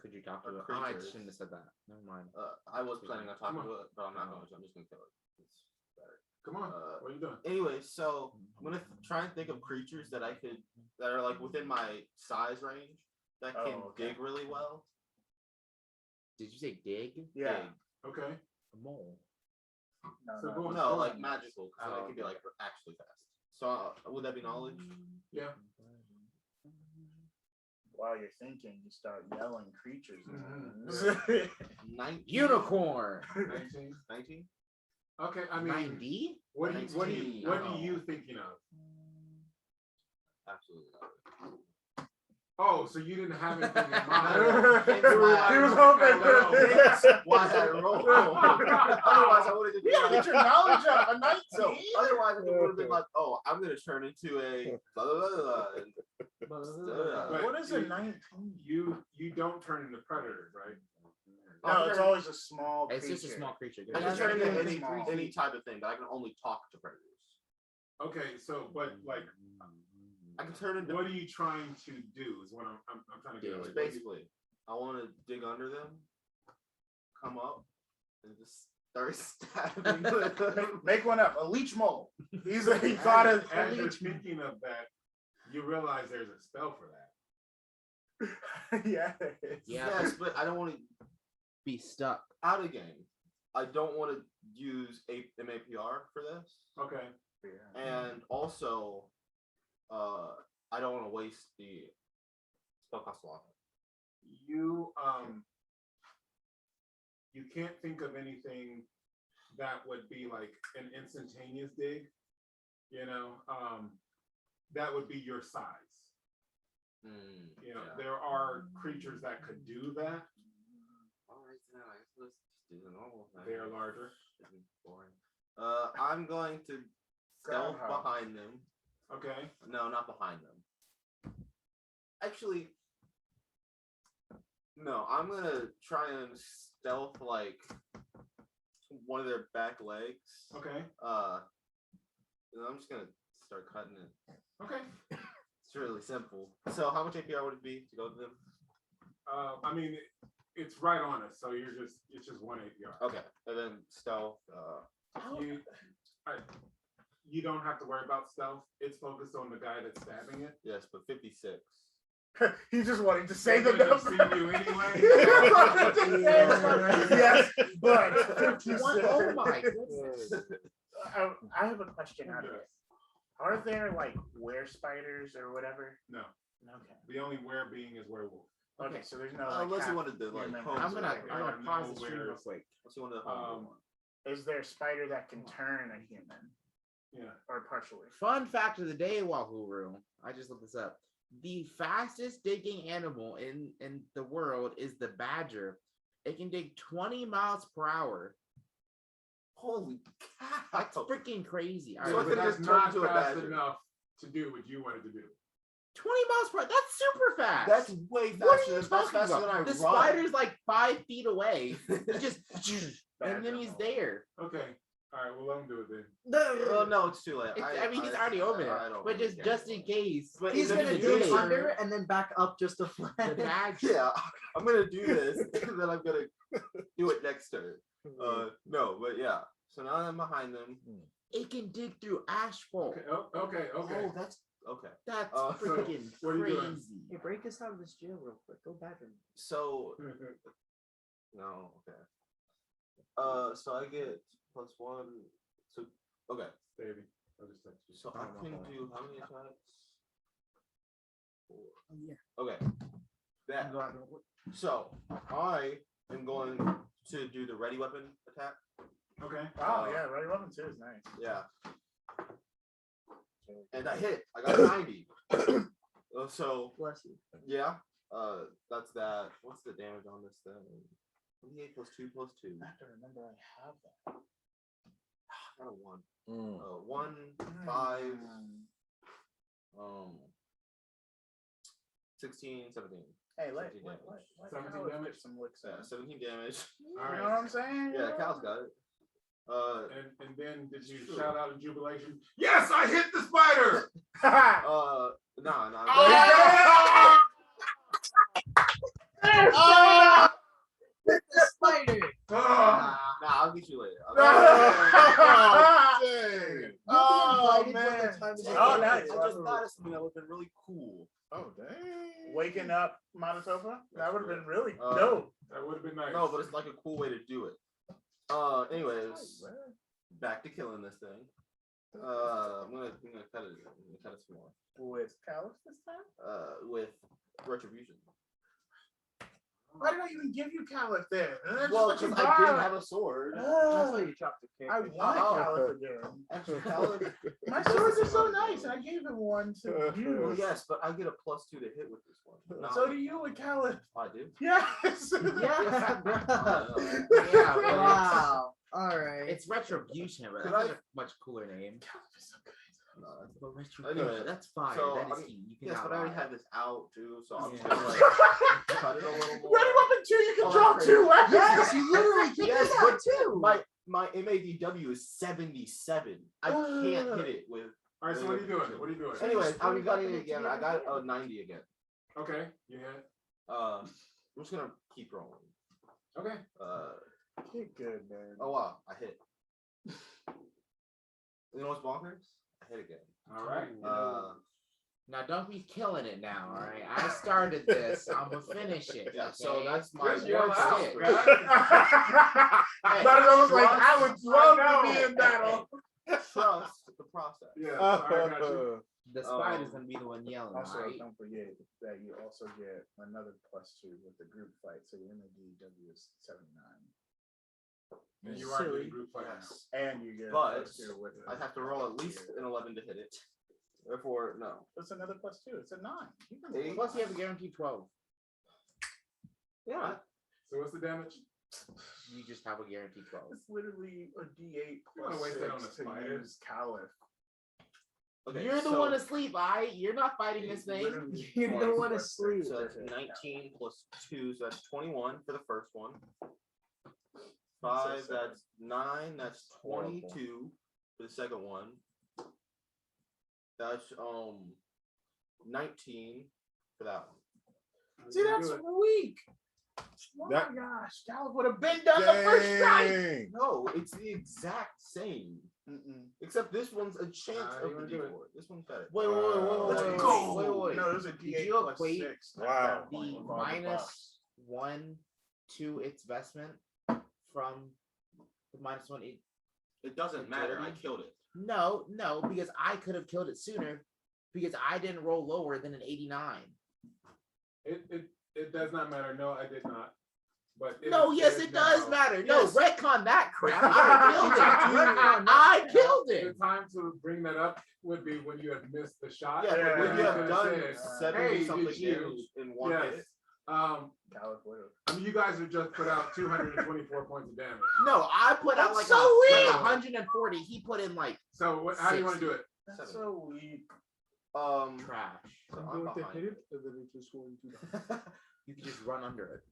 Could you talk to Or it? Oh, I creatures. shouldn't have said that. Never mind. I was planning on talking Come to on. it, but I'm not going to. I'm just going to kill it. It's better. Come on. What are you doing? Anyway, so I'm gonna try and think of creatures that are like within my size range that can okay. dig really well. Did you say dig? Yeah. Dig. Okay. A mole. So go on. No, go like on. magical. So Oh, it could be okay. like actually fast. So would that be knowledge? Yeah. While you're thinking, you start yelling creatures. Mhm. 19. Unicorn. 19. 19? Okay. I mean, 90? what are Oh. you thinking of? Absolutely not. Oh, so you didn't have anything in mind. He was hoping for Why I roll? Otherwise, I would have just Yeah, get your knowledge up. A 19. So otherwise, it would have been like, oh, I'm gonna turn into a blah blah blah blah. But What is a you- 19? You don't turn into predators, right? No, it's always a small It's creature. just a small creature. I can That's turn into really small. any type of thing, but I can only talk to predators. Okay, so but like, I can turn into what are you trying to do? Is what I'm trying to get. Yeah, at. Like, basically. I want to dig under them, come up, and just start stabbing them. Make one up. A leech mole. He thought of As you're thinking of that, you realize there's a spell for that. yeah. Yeah. Yes, but I don't want to Be stuck. out of game. I don't want to use MAPR for this, Okay. and also, I don't want to waste the spell cost a lot. You can't think of anything that would be like an instantaneous dig, you know, that would be your size. You know, Yeah. there are creatures that could do that. All right, then I guess let's just do the normal thing. They are larger. This is boring. I'm going to stealth Groundhog. behind them. Okay. No, not behind them. Actually, no. I'm gonna try and stealth like one of their back legs. Okay. And I'm just gonna start cutting it. Okay. It's really simple. So, how much APR would it be to go to them? I mean, it's right on us, so it's just 1 APR. Okay, and then stealth. You, you don't have to worry about stealth. It's focused on the guy that's stabbing it. Yes, but 56. He's just wanting to say They're the gonna see number. you anyway. Yes, but Oh my goodness. I have a question out of it. Are there like were spiders or whatever? No, Okay. the only were being is werewolf. Okay, so there's no like. Unless you half wanted to like. human home I'm gonna it. There are pause no the stream real wares. quick. Unless you wanted to home Is there a spider that can turn a human Yeah. or partially? Fun fact of the day, Wahuru. I just looked this up. The fastest digging animal in the world is the badger. It can dig 20 miles per hour. Holy cow! That's freaking crazy. All So right, I But think that's just turn not into a fast badger. enough to do what you wanted to do. 20 miles per hour. That's super fast. That's way what are faster. you That's talking faster about? than I The run. spider's like 5 feet away. He just and then he's there. Okay. All right. Well, let him do it then. Well, no, it's too late. I mean, he's already over there. But just in case. But He's even gonna if you dig do- under and then back up just to The flat. badger. Yeah, I'm gonna do this, and then I'm gonna do it next turn. No, but yeah. So now I'm behind them. It can dig through asphalt. Okay. Oh, okay. Okay. Oh, that's okay. That's So, freaking what are you doing? crazy. Hey, break us out of this jail real quick. Go badger. So no, okay. So I get +1. So okay. Baby. I'll just text you. So I can do how many attacks? 4. Yeah. Okay. That. So I am going to do the ready weapon attack. Okay. Oh yeah, Ready Weapon 2 is nice. Yeah. And I hit. I got 90. So Bless you. yeah. That's that. What's the damage on this thing? 28 + 2 + 2. I have to remember I have that. I got a 1. 1, 5. 16, 17. Hey, let 17 Cal damage? get some licks Yeah, in. 17 damage. All You know right. what I'm saying? Yeah, Cal's got it. And then did you shout out in jubilation? Yes, I hit the spider. Nah. The spider. Nah, I'll get you later. Oh, man. Oh, nice. I just thought of something that would have been really cool. Oh dang! Waking up Manitoba? That would have been really Uh, dope. That would have been nice. No, but it's like a cool way to do it. Anyways, back to killing this thing. I'm gonna cut it. I'm gonna cut it some more. With Caliph this time? With retribution. Why did I even give you Caliph there? That's Well, what you because I didn't got. have a sword. That's why you chopped the cake. I want Oh. Caliph again. Actually, Caliph. My swords are so nice, and I gave him one to Well, use. yes, but I get a +2 to hit with this one. No, So do you with Caliph. I do. Yes. Yeah, bro. Yeah, well, Wow. All right. it's retribution, but Could that's I- a much cooler name. No, that's- But retribution, Anyway, that's fire. so, that is I mean, heat. You can yes, but I already had this out too, so I'm just Yeah. gonna like cut it a little more. Ready Weapon 2, you can Oh, draw that's 2 weapons. Yes, you literally can Yes, do that but too. my MADW is 77. I can't hit it with. All right. So what are you doing? What are you doing? Anyways, I'm getting it again. I got a 90 again. Okay. You hit. I'm just gonna keep rolling. Okay. You're good, man. Oh wow, I hit. You know what's bonkers? I hit again. All right. Now don't be killing it now, all right? I started this. I'm gonna finish it. Yeah, so okay? that's my Just yell one out, stick. guys. Manitoba's like, I would love I to be know. in battle. Trust the process. Yeah. I got you. The spider's gonna be the one yelling, Also, all right? don't forget that you also get another +2 with the group fight, so your MADW is 79. And you are Silly. doing group fight now. Yes. And you get But a +2 with I have to roll at least an 11 to hit it. Therefore, no. It's another +2. It's a 9. You can Eight. Plus you have a guaranteed 12. Yeah. So what's the damage? You just have a guaranteed 12. It's literally a D8 You wanna plus waste that on 6 the to spider? use Caliph. Okay, You're the so- one asleep, alright? You're not fighting this thing. Literally You're the 20 one plus asleep. 6. So that's 19 plus 2, so that's 21 for the first one. 5, that's 9, that's 22 for the second one. That's 19 for that one. See, that's weak. Oh That- my gosh, Caliph would have been done the first strike. Dang. No, it's the exact same. Except this one's a chance you of the wanna do it? D4. This one's better. Wait, Let's wait, go. wait. No, there's a Did D8 you plus equate 6. Wow. The -1 to its vestment from the -1. It doesn't matter. I killed it. No, because I could have killed it sooner because I didn't roll lower than an 89. It does not matter. No, I did not. But No, yes, it does matter. No, retcon that crap. I killed The it. time to bring that up would be when you have missed the shot. Yeah, Yeah, when you have could've done said, 70 "Hey, something did you-" damage in one Yes. hit. I mean, you guys have just put out 224 points of damage. No, I put out That's like so weak. 140. He put in like So how do you want to do it? That's so weak. trash. So I'm behind it. You can just run under it.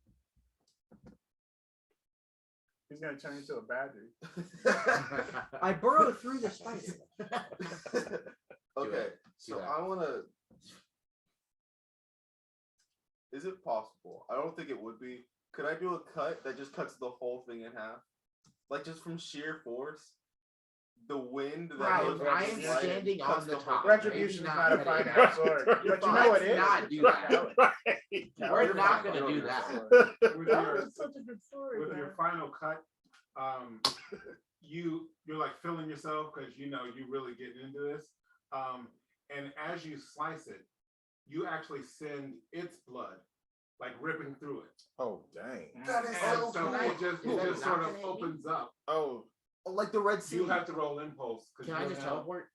He's gonna turn into a badger. I burrow through the spice. Okay, Do so that. I want to. Is it possible? I don't think it would be. Could I do a cut that just cuts the whole thing in half? Like just from sheer force? The wind that Right, goes I from am the light standing cuts on the whole top. thing. Retribution is Maybe not a not fine today. ass sword. But you know it is. Not do that. We're not gonna do that. With That your, was such a good story. with man. your final cut, you're like feeling yourself because you know you really getting into this. And as you slice it, you actually send its blood like ripping through it. Oh dang. That is And so so cool. it just Is that sort not of gonna opens up. Oh. Like the Red Sea. You have to roll impulse. Can I just teleport?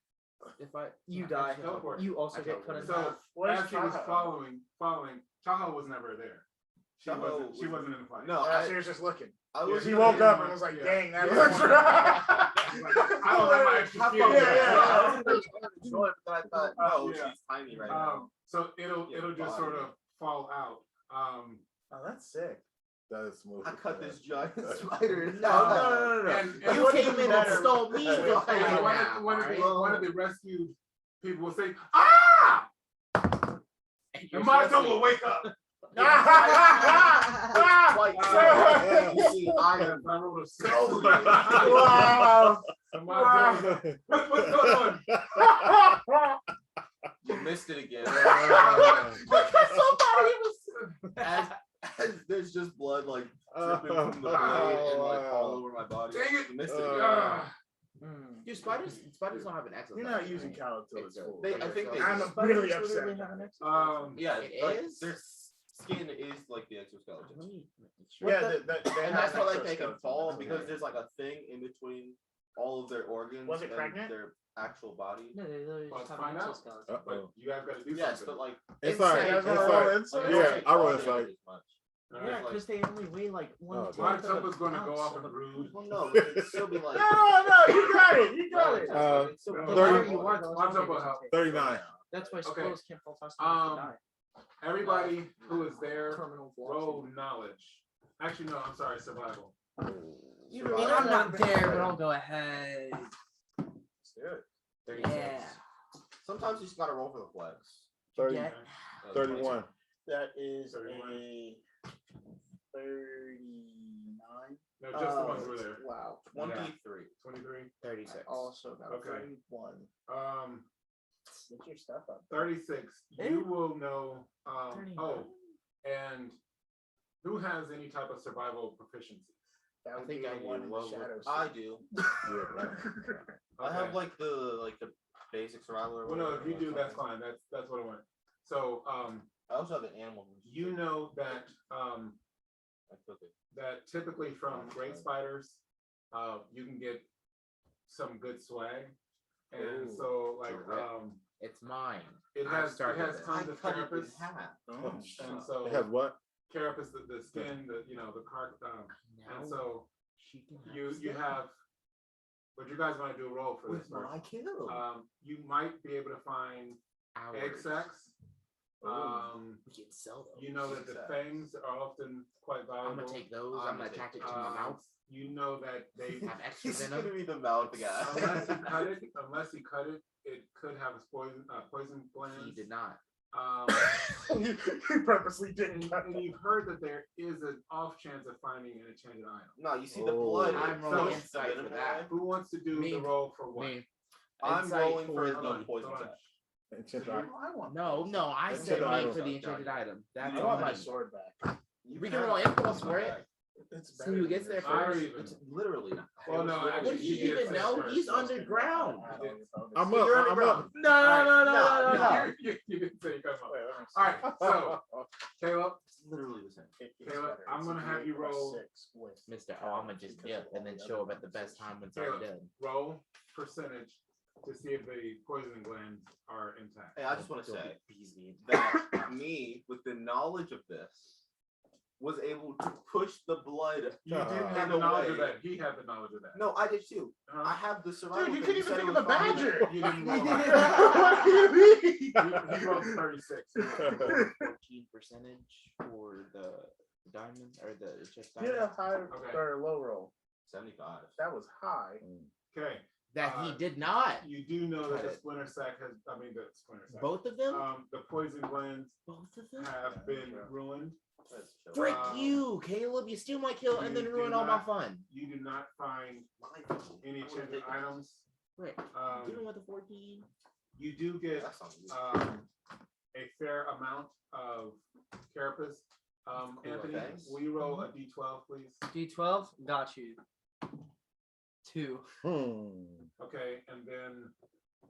If I You die. Teleport. You also I get cut in So half. Where's as she was Chaho? following, Chaho was never there. She wasn't in the fight. No, She was just looking. I was. He woke up and was like, Yeah. "Dang, that Yeah. works." I don't have my extra How skill. come- I was really trying to enjoy it, but I thought, no, Yeah. she's tiny right now. So it'll Yeah, just sort of fall out. Oh, that's sick. That is smooth. I cut this giant spider. No. And You what came is in and better- stole me. and Go one ahead of- now, one of the- alright? one of the rescued people will say, "Ah!" And And Manito will wake up. Like, You see, I rolled a six. Wow. And Manito, what's going on? you missed it again. Somebody was. As there's just blood like dripping from the blade and like all over my body. Dang it. You missed it again. Ah. Dude, spiders don't have an excellent. You're not vest, using right? Calo till it's full. They- I think they- I'm really upset. Yeah, It like, is? their skin is like the exoskeleton. Yeah, And and that's why like they can fall because there's like a thing in between all of their organs Was it and pregnant? their actual body. No, they literally Let's just have find an out. exoskeleton. But you guys got to do Yes, something. but like Inside. Inside. Inside. Yeah, I roll inside. All Yeah, right. because they only weigh like one. Oh, My tenth of Tupper's an going to go ounce off of and a- rude. Well, no, but it'd still be like No, you got it. You got it. It'd still be The like- 30. higher you are, the less My damage Tupper you help. take. 39. That's why Okay. squirrels can't fall fast enough to die. Everybody who is there, Terminal roll velocity. knowledge. Actually, no, I'm sorry, survival. I mean, I'm not there, but I'll go ahead. Let's do it. 36. Yeah. Sometimes you just gotta roll for the flex. 30, Yeah. 31. That is 31. a 39. No, just the ones who were there. Wow. 23. 23. 36. Also got Okay. 31. Get your stuff up. 36. Eh? You will know. 39. And who has any type of survival proficiency? That I would think be I the one in the do. shadows. I do. I have like the basic survival. Or Well, no, if whatever you do, that's something. fine. That's what I want. So, I also have an animal. you know that I took it. that typically from great spiders, you can get some good swag, and Ooh, so like direct. It's mine. it I has started tons this. of cut it in carapace, half. and so It has what? carapace, the skin, the the car, Now and so she can have you stuff. have. But you guys want to do a roll for this With my first. kill. You might be able to find egg Hours. sacs. We can sell those. You know that the Exact. fangs are often quite valuable. I'm gonna take those. I'm gonna attach it to my Um, mouth. You know that they Have extra He's venom. gonna be the mouth guy. unless you cut it, it could have a poison He glands. did not. You purposely didn't. And you've heard that there is an off chance of finding an enchanted item. No, you see the blood. I'm So- rolling insight for that. Who wants to do Me. the roll for what? Me. I'm Insight rolling for Hold no on, poison hold on. attack. Enchanted So item. No, I said Enchanted wait item. for the enchanted item. That's I all want I my need. sword back. We can roll impulse for it. It's See who gets there I first. already even. It's literally not. Well, no, What actually, did he did even say know? first. He's underground. I'm You're up. I'm underground. up. No. You didn't say you come up. All right, so Caleb, It's literally the same. Caleb, I'm gonna have you roll. Mr. Oh, I'm gonna just dip and then show up at the best time when it's already done. Roll percentage to see if the poisoning glands are intact. Hey, I just want to Don't say be beastie. that me, with the knowledge of this, was able to push the blood. You didn't have in the a knowledge of way- that. He had the knowledge of that. No, I did too. I Uh-huh. have the survival. Dude, you thing. couldn't even said think it of the was fine. badger. You didn't roll. What do you mean? He rolled 36. 14% for the diamond or the chest Get diamond a high Okay. or low roll. 75. That was high. Okay. that he uh, did not. You do know that the Got it. splinter sack has. I mean, the splinter sack. Both of them. The poison glands Both of them. have been ruined. That's chill. Frick um, you, Caleb! You steal my kill and you then do ruin all my not- fun. You do not find any enchanted items. Frick. Give him with the 14. You do get That's not good. a fair amount of carapace. Cool, Anthony, thanks. will you roll a d12, please? D12, got you. 2. Okay, and then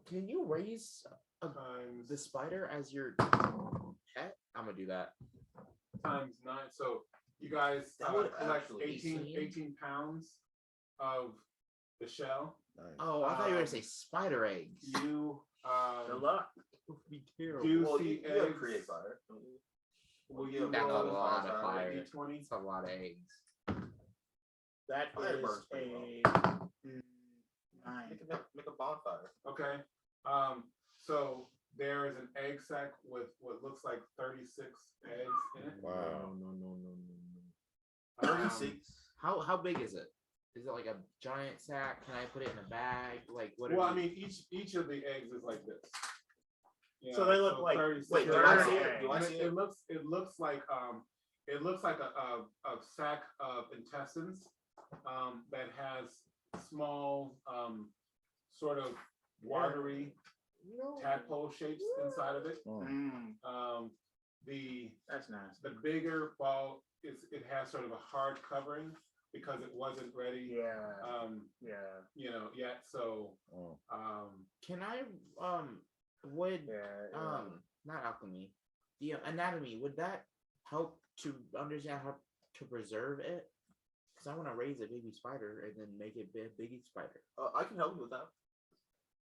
Can you raise times the spider as your pet? I'm gonna do that. times 9. So you guys That would collect actually 18 pounds of the shell. Oh, I thought you were gonna say spider eggs. You Good luck. Be terrible. do Well, see you have eggs. create fire. don't you? Will you you have That's a roll lot of a fire. d20? It's a lot of eggs. That Fire is burns pretty a 9. Make a bonfire. Okay. So there is an egg sack with what looks like 36 eggs in it. Wow. Um, 36. How big is it? Is it like a giant sack? Can I put it in a bag? Like what? Well, I mean, each of the eggs is like this. You So know, they look like- 36 Wait, do Sure. I see it? Do I And see it it? looks like a sack of intestines that has small sort of watery No. tadpole shapes inside of it. The That's nice. the bigger ball it has sort of a hard covering because it wasn't ready Yeah. Yeah. yet. So Can I would Yeah. not alchemy, the anatomy, would that help to understand how to preserve it? Because I want to raise a baby spider and then make it a biggie spider. I can help you with that.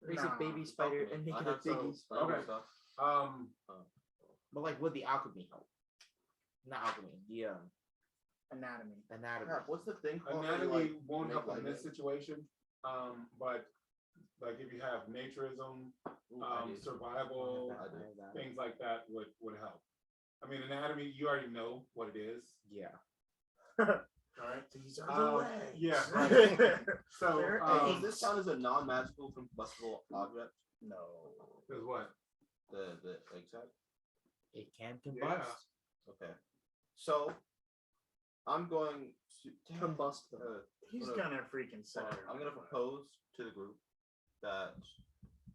Raise Nah, a baby spider and make I it a have some biggie. spider Okay. stuff. But like, would the alchemy help? Not alchemy, the Anatomy. anatomy. Crap, what's the thing called? where you, anatomy like, won't make help in this light? situation. But like if you have naturism, Ooh, I do. survival, I do. things like that would help. I mean, anatomy, you already know what it is. Yeah. All right. These are the legs. Yeah. Right. So They're Hey, does this count as a non-magical combustible object? No. is what? The egg sack? It can combust. Yeah. Okay. So I'm going to Combust them. He's Look, gonna freaking say it. I'm gonna propose to the group that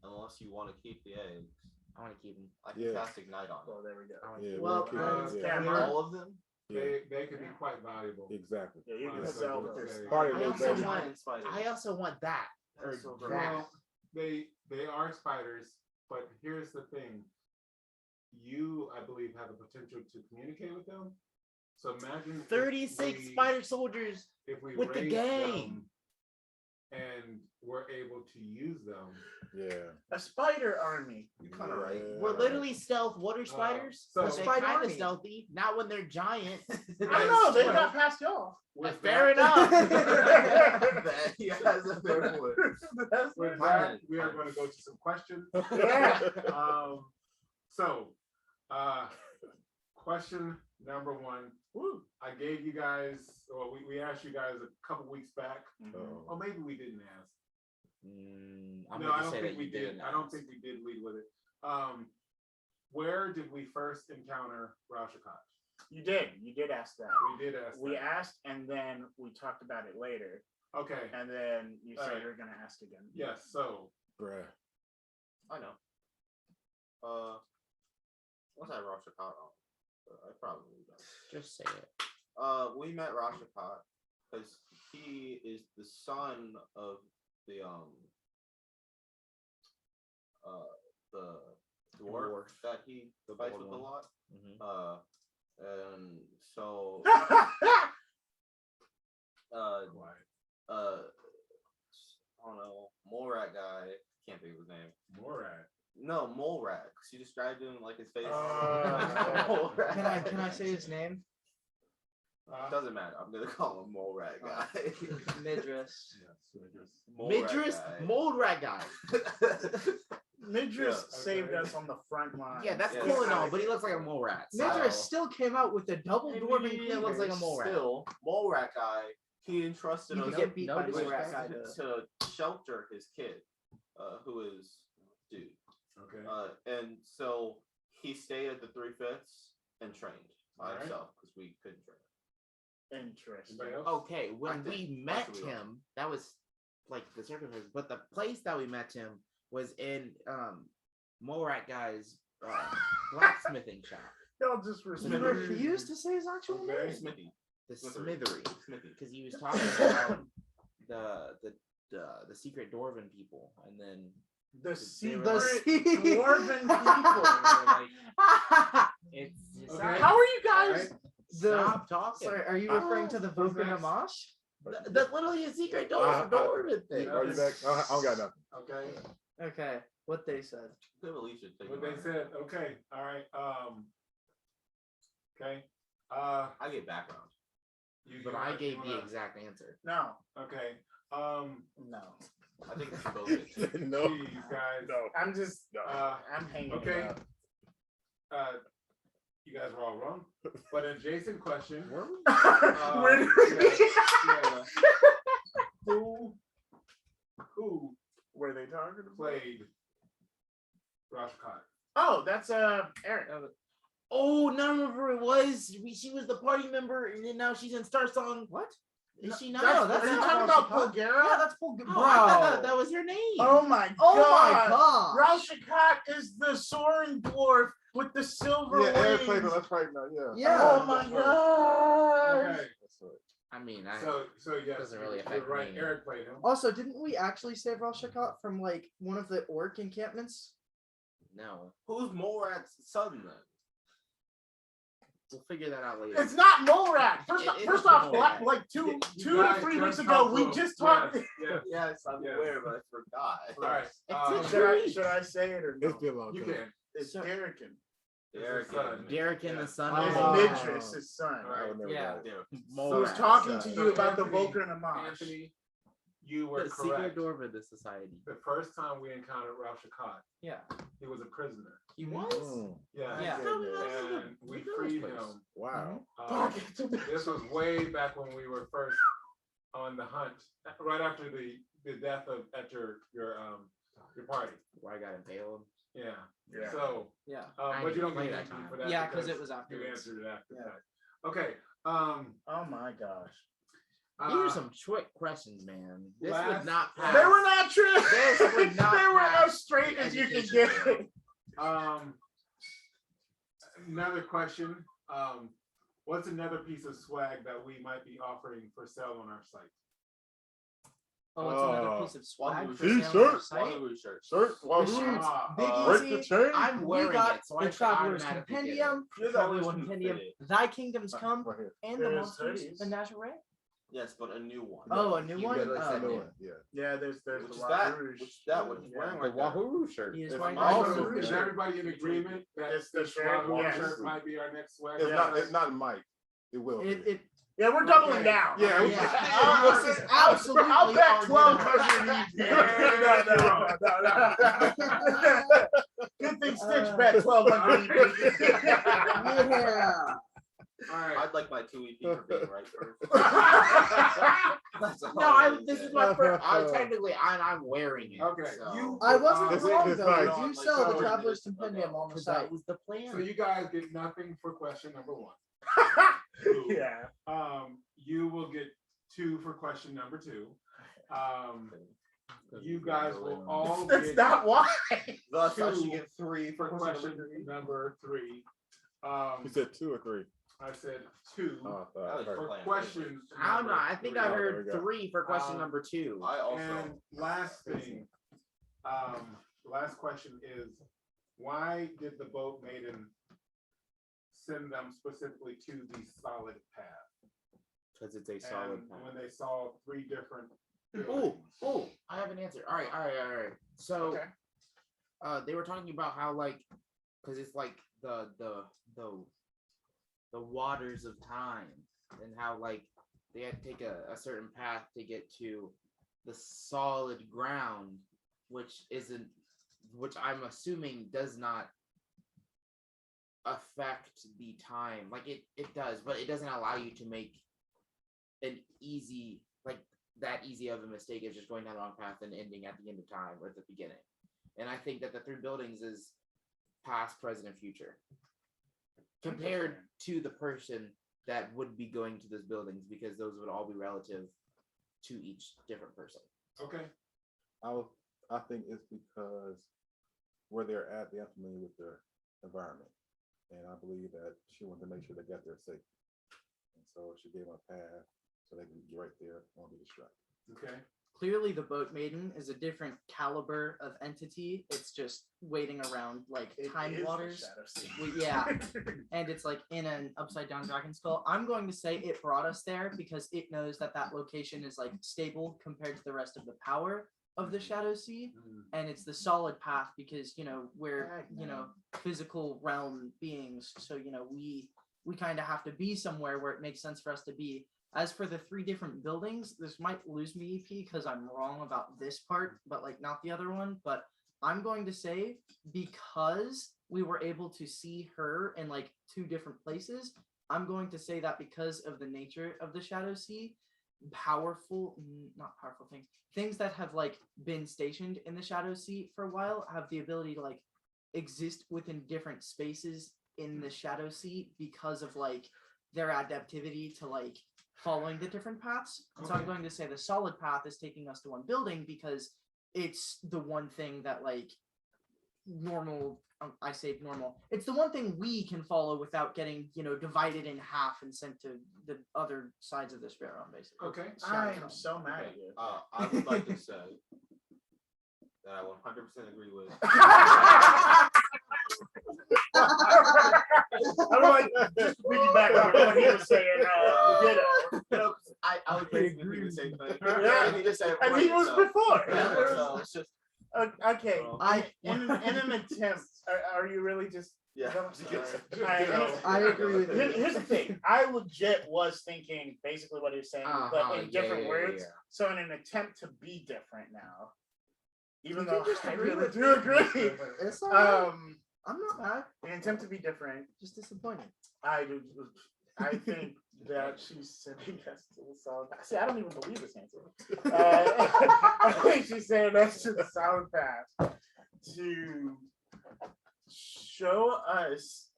unless you want to keep the eggs, I want to keep them. I can Yeah. cast ignite on Oh, them. there we go. I wanna Yeah. keep Well, we'll keep it, yeah. yeah. All of them. Yeah. They can be quite valuable. Exactly. Yeah, you can Honestly, sell with this. the- Part of I it, also baby. want- Giant spiders. I also want that. Or That's so gross. that. Well, they are spiders, but here's the thing. You, I believe, have the potential to communicate with them. So imagine if 36 we- spider soldiers. if we with the raised gang. them and we're able to use them. Yeah. A spider army. You're kind of right. We're literally stealth water spiders. so- but they're Spider kind of army. stealthy. Not when they're giant. I don't know. They got past y'all. With Fair that- enough. That he has a fair point. That's With Fine that, minute, we are fine. going to go to some questions. Yeah. So, question number 1. Woo. I gave you guys, or we asked you guys a couple weeks back, Oh. or maybe we didn't ask. I'm No, gonna I just don't say think that we you did. did. I don't think we did lead with it. where did we first encounter Rashikot? You did ask that. We did ask. We that. asked, and then we talked about it later, Okay. and then you said Alright. you're gonna ask again. Yes. So. Bruh. I know. What's that Rashikot on? I probably don't. Just say it. We met Rashikot because he is the son of the dwarf that he fights with a lot. And so I don't know, mole rat guy, can't think of his name. Mole rat. No, mole rat. She described him like his face. Mole rat. Can I say his name? Doesn't matter. I'm gonna call him mole rat guy. Midris. Mold rat guy. Midris Yeah, saved okay. us on the front line. Yeah, that's Yeah. cool and all, but he looks like a mole rat. Midris so- still came out with a double dwarven Yeah, it looks like a cleavers. mole rat. Still, mole rat guy. He entrusted You us could get beat by no mole rat guy. disrespect. to- to shelter his kid, who is dude. Okay. And so he stayed at the 3/5 and trained by Alright. himself because we couldn't train. Interesting. Anybody else? Okay, when I think we met possibly not. him, that was like the circumstances, but the place that we met him was in mole rat guy's blacksmithing shop. Y'all just He respect. refused to say his actual Okay. name. Smithy. The Smithery. smithery. Because he was talking about the secret dwarven people, and then The They secret were dwarven people. it's Okay. How are you guys? Alright. stop talking. Sorry, are you referring to the Voker next? Namash? That's literally a secret dwarven thing. Are you back? I don't got nothing. Okay. Okay, what they said. Good Alicia. take What it they on. said. Okay. All right. Okay. I get background. But I gave the exact answer. No, Okay. no. I think it's both. It. No. Geez, guys. No. I'm just. No. I'm hanging. Okay. it up. You guys were all wrong. But an adjacent question. Where did yeah. Who were they talking about? played Rashikot? Oh, that's Eric. Oh, no, I remember it was. She was the party member, and then now she's in Star Song. What? Is she not? No, Are that's you not talking about Rashikot. Pulgera? Yeah, that's Bro. Oh, I thought that was her name. Oh my Oh my god! god! Rashikot is the soaring dwarf with the silver Yeah, Eric played wings. it. That's right now. Yeah. Yeah. Oh my god! Okay. That's right. I mean, So yes, doesn't really you're affect right. me. Eric played him. Also, didn't we actually save Rashikot from like one of the orc encampments? no. Who's mole rat's son then? We'll figure that out later. It's not mole rat. First, It first is off, mole rat. like You two to guys 3 just weeks ago, talked we to him. just talked. Yes, yes. Yes, I'm Yeah. aware, but I forgot. All right. It's Should I say it or no? It's been a long You time. can. It's So- Derricken. Derek son. Derek and Yeah. the son It's of Midris, his son. All right. I would never Yeah. got it. Derek. Mole Who was rat. talking to son. you about the Anthony- Volker and Amash. Anthony, you were The secret correct. dwarf of the society. The first time we encountered Rashikot, Yeah. he was a prisoner. He was. Mm. Yeah. Yeah. And we freed him. Wow. This was way back when we were first on the hunt, right after the death of at your party. Why I got impaled. Yeah. Yeah. So, Yeah. I but you don't didn't play get that anything time. for that. Yeah, because because it was you afterwards. answered it after Yeah. that. Okay. Oh my gosh. These are some trick questions, man. This last- would not pass. They were not true. This would not They were pass as straight as you could education get. Another question. What's another piece of swag that we might be offering for sale on our site? Oh, it's another piece of swag for T-shirt. sale on our site. Wahoo shirt. Shirt. Wahoo. shirts. Ah, Big Break Easy. the chain. I'm We wearing got it, so the I should Traveler's automatically get it. Compendium, You're the Traveler's one who Compendium, fit it. Thy Kingdoms Come, Right here. and the There's Monsters hoodies. Menagerie. Yes, but a new one. Oh, a new You one? gotta accept Oh. it. One, yeah. Yeah, there's Which the is that? Wahoo Which is that? What he's yeah. wearing The right there. Wahoo shirt. He is It's wearing So, awesome. is Yeah. everybody in agreement that It's the this shirt, Wahoo yes. shirt might be our next swag? It's Yeah. not. It's not Mike. It will. It Yeah, we're doubling Okay. down. Yeah, we- Yeah. This is absolutely I'll bet our 1,200 each. No. Good thing Stitch bet 1,200 each. Yeah. All right. I'd like my 2 EP for being right first. That's all No, I'm this is saying. my technically I'm wearing it. Okay, so. I wasn't It's- wrong it's though. nice. I do Like, sell the so- traveler's compendium on the Because site. that was the plan. So you guys get nothing for question number 1. Yeah. You will get 2 for question number 2. You guys will all That's get not why. Thus, I 2 should get 3 for question number 3. You said 2 or 3. I said 2 Oh, for plan. question. I don't know. I think I Oh, there heard we go. 3 for question number 2. I also. And last thing, last question is, why did the Boat Maiden send them specifically to the solid path? Because it's a solid And path. when they saw 3 different. Oh, I have an answer. All right. So, Okay. they were talking about how because it's like the waters of time, and how they had to take a certain path to get to the solid ground, which I'm assuming does not affect the time. It does, but it doesn't allow you to make an easy that easy of a mistake of just going down the wrong path and ending at the end of time or at the beginning. And I think that the 3 buildings is past, present, and future compared to the person that would be going to those buildings, because those would all be relative to each different person. Okay. I think it's because where they're at, they're familiar with their environment. And I believe that she wanted to make sure they got there safe. And so she gave them a path so they can be right there, won't be distracted. Okay. Clearly, the Boat Maiden is a different caliber of entity. It's just waiting around time waters. Yeah, and it's in an upside down dragon skull. I'm going to say it brought us there because it knows that location is stable compared to the rest of the power of the Shadow Sea, and it's the solid path because we're physical realm beings, so we kind of have to be somewhere where it makes sense for us to be. As for the 3 different buildings, this might lose me EP because I'm wrong about this part, but not the other one. But I'm going to say because we were able to see her in 2 different places, I'm going to say that because of the nature of the Shadow Sea, not powerful things that have been stationed in the Shadow Sea for a while have the ability to exist within different spaces in the Shadow Sea because of their adaptivity to following the different paths. So I'm going to say the solid path is taking us to 1 building because it's the one thing that normal, I say normal, it's the one thing we can follow without getting divided in half and sent to the other sides of the spirit realm, basically. Okay. I am so mad at you. I would like to say that I 100% agree with. I'm just to piggyback on what he was saying. Ditto. I would basically the same thing. Yeah. He just said it And right, he was so- before. Yeah, so it's just Okay. I In an attempt, are you really just? yeah. I agree with you. Here's the thing. I legit was thinking basically what he was saying, but in different words. So in an attempt to be different now, even You though can just I agree really with do agree. It's all right. I'm not mad. In an attempt to be different, Just disappointed. I think that she's sending us to the solid path. See, I don't even believe this answer. I think she's saying that's to the solid path to show us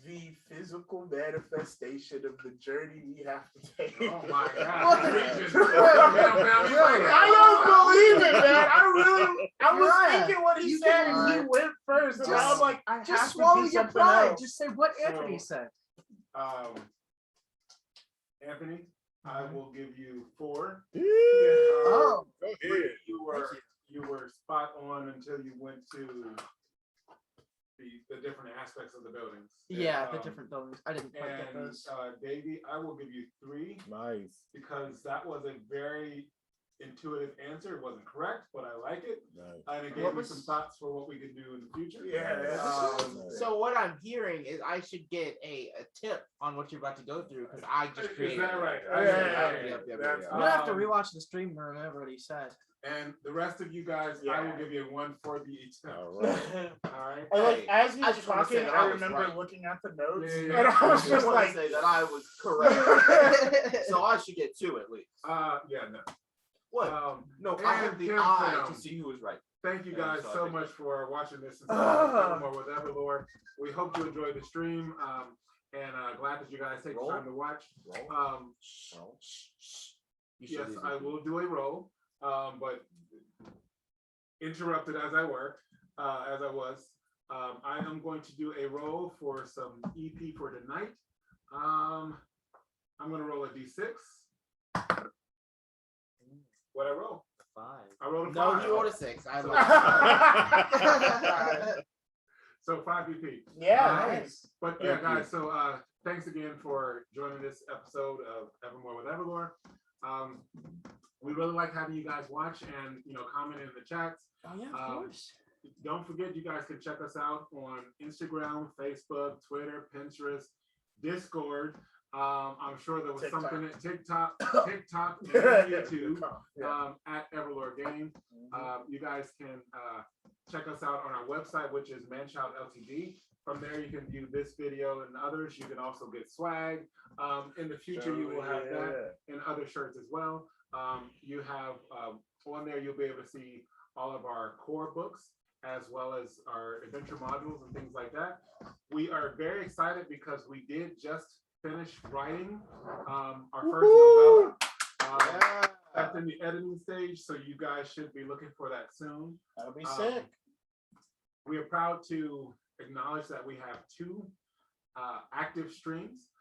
the physical manifestation of the journey we have to take. Oh my God. I don't believe it, man. I was Uriah, thinking what he you said, can- and he went first, and Just- I'm like, I have Just to swallow be your something pride. else. Just say what Anthony said. Anthony, I will give you 4. Oh, Go ahead. You were spot on until you went to the different aspects of the buildings. yeah, the different buildings. I didn't quite get And those. Davey, I will give you 3 Nice. because that was a very intuitive answer. It wasn't correct, but I like it. Nice. And it gave What me was- some thoughts for what we could do in the future. Yeah. So what I'm hearing is I should get a tip on what you're about to go through because I just Is created. that right? it. Yeah. Yep. That's- I'm gonna have to rewatch the stream to remember what he said. And the rest of you guys, I Yeah. will give you 1 for the attempt. All right. All right. Like, as he I was just wanna say talking, that I I was remember right. looking at the notes, Yeah. and I was I just want like, to say that I was correct. So I should get 2 at least. Yeah, no. What? No, I have the Kim eye Fam. to see who was right. Thank you Yeah, guys so I so think much that- for watching this and more with EverLore. We hope you enjoyed the stream. And glad that you guys take the time to watch. Yes, I will do a roll, but interrupted as I were, as I was. I am going to do a roll for some EP for tonight. I'm going to roll a d6. What I roll? 5. I rolled a 5. No, you rolled a 6. I rolled So 5 EP. Yeah, nice. But yeah, guys, so thanks again for joining this episode of EverMore with EverLore. We really like having you guys watch and comment in the chats. Oh yeah, of course. Don't forget, you guys can check us out on Instagram, Facebook, Twitter, Pinterest, Discord. I'm sure there was something at TikTok, and YouTube at EverLoreGame. You guys can check us out on our website, which is ManChild Ltd. From there, you can view this video and others. You can also get swag. In the future, you will have that and other shirts as well. You have on there, you'll be able to see all of our core books as well as our adventure modules and things like that. We are very excited because we did just finish writing our first novella. That's in the editing stage, so you guys should be looking for that soon. That'll be sick. We are proud to acknowledge that we have 2 active streams.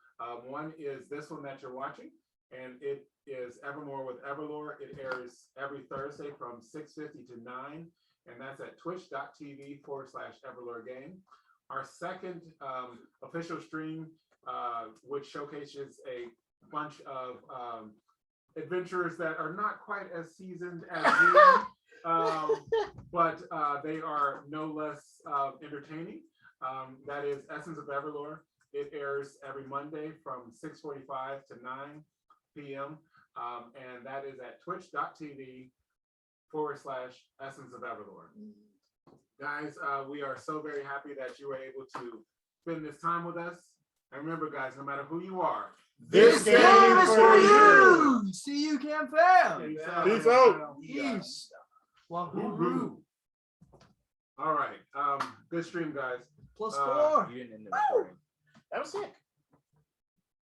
One is this one that you're watching, and it is EverMore with EverLore. It airs every Thursday from 6:50 to 9, and that's at twitch.tv/EverLoreGame. Our second official stream, which showcases a bunch of adventurers that are not quite as seasoned as we, but they are no less entertaining. That is Essence of EverLore. It airs every Monday from 6:45 to 9 p.m. And that is at twitch.tv/Essence of EverLore. Guys, we are so very happy that you were able to spend this time with us. And remember, guys, no matter who you are, This game is for you. See you, Cam Fam. Peace out. Peace. Wahuru. All right. Good stream, guys. +4. You didn't end the recording. That was sick.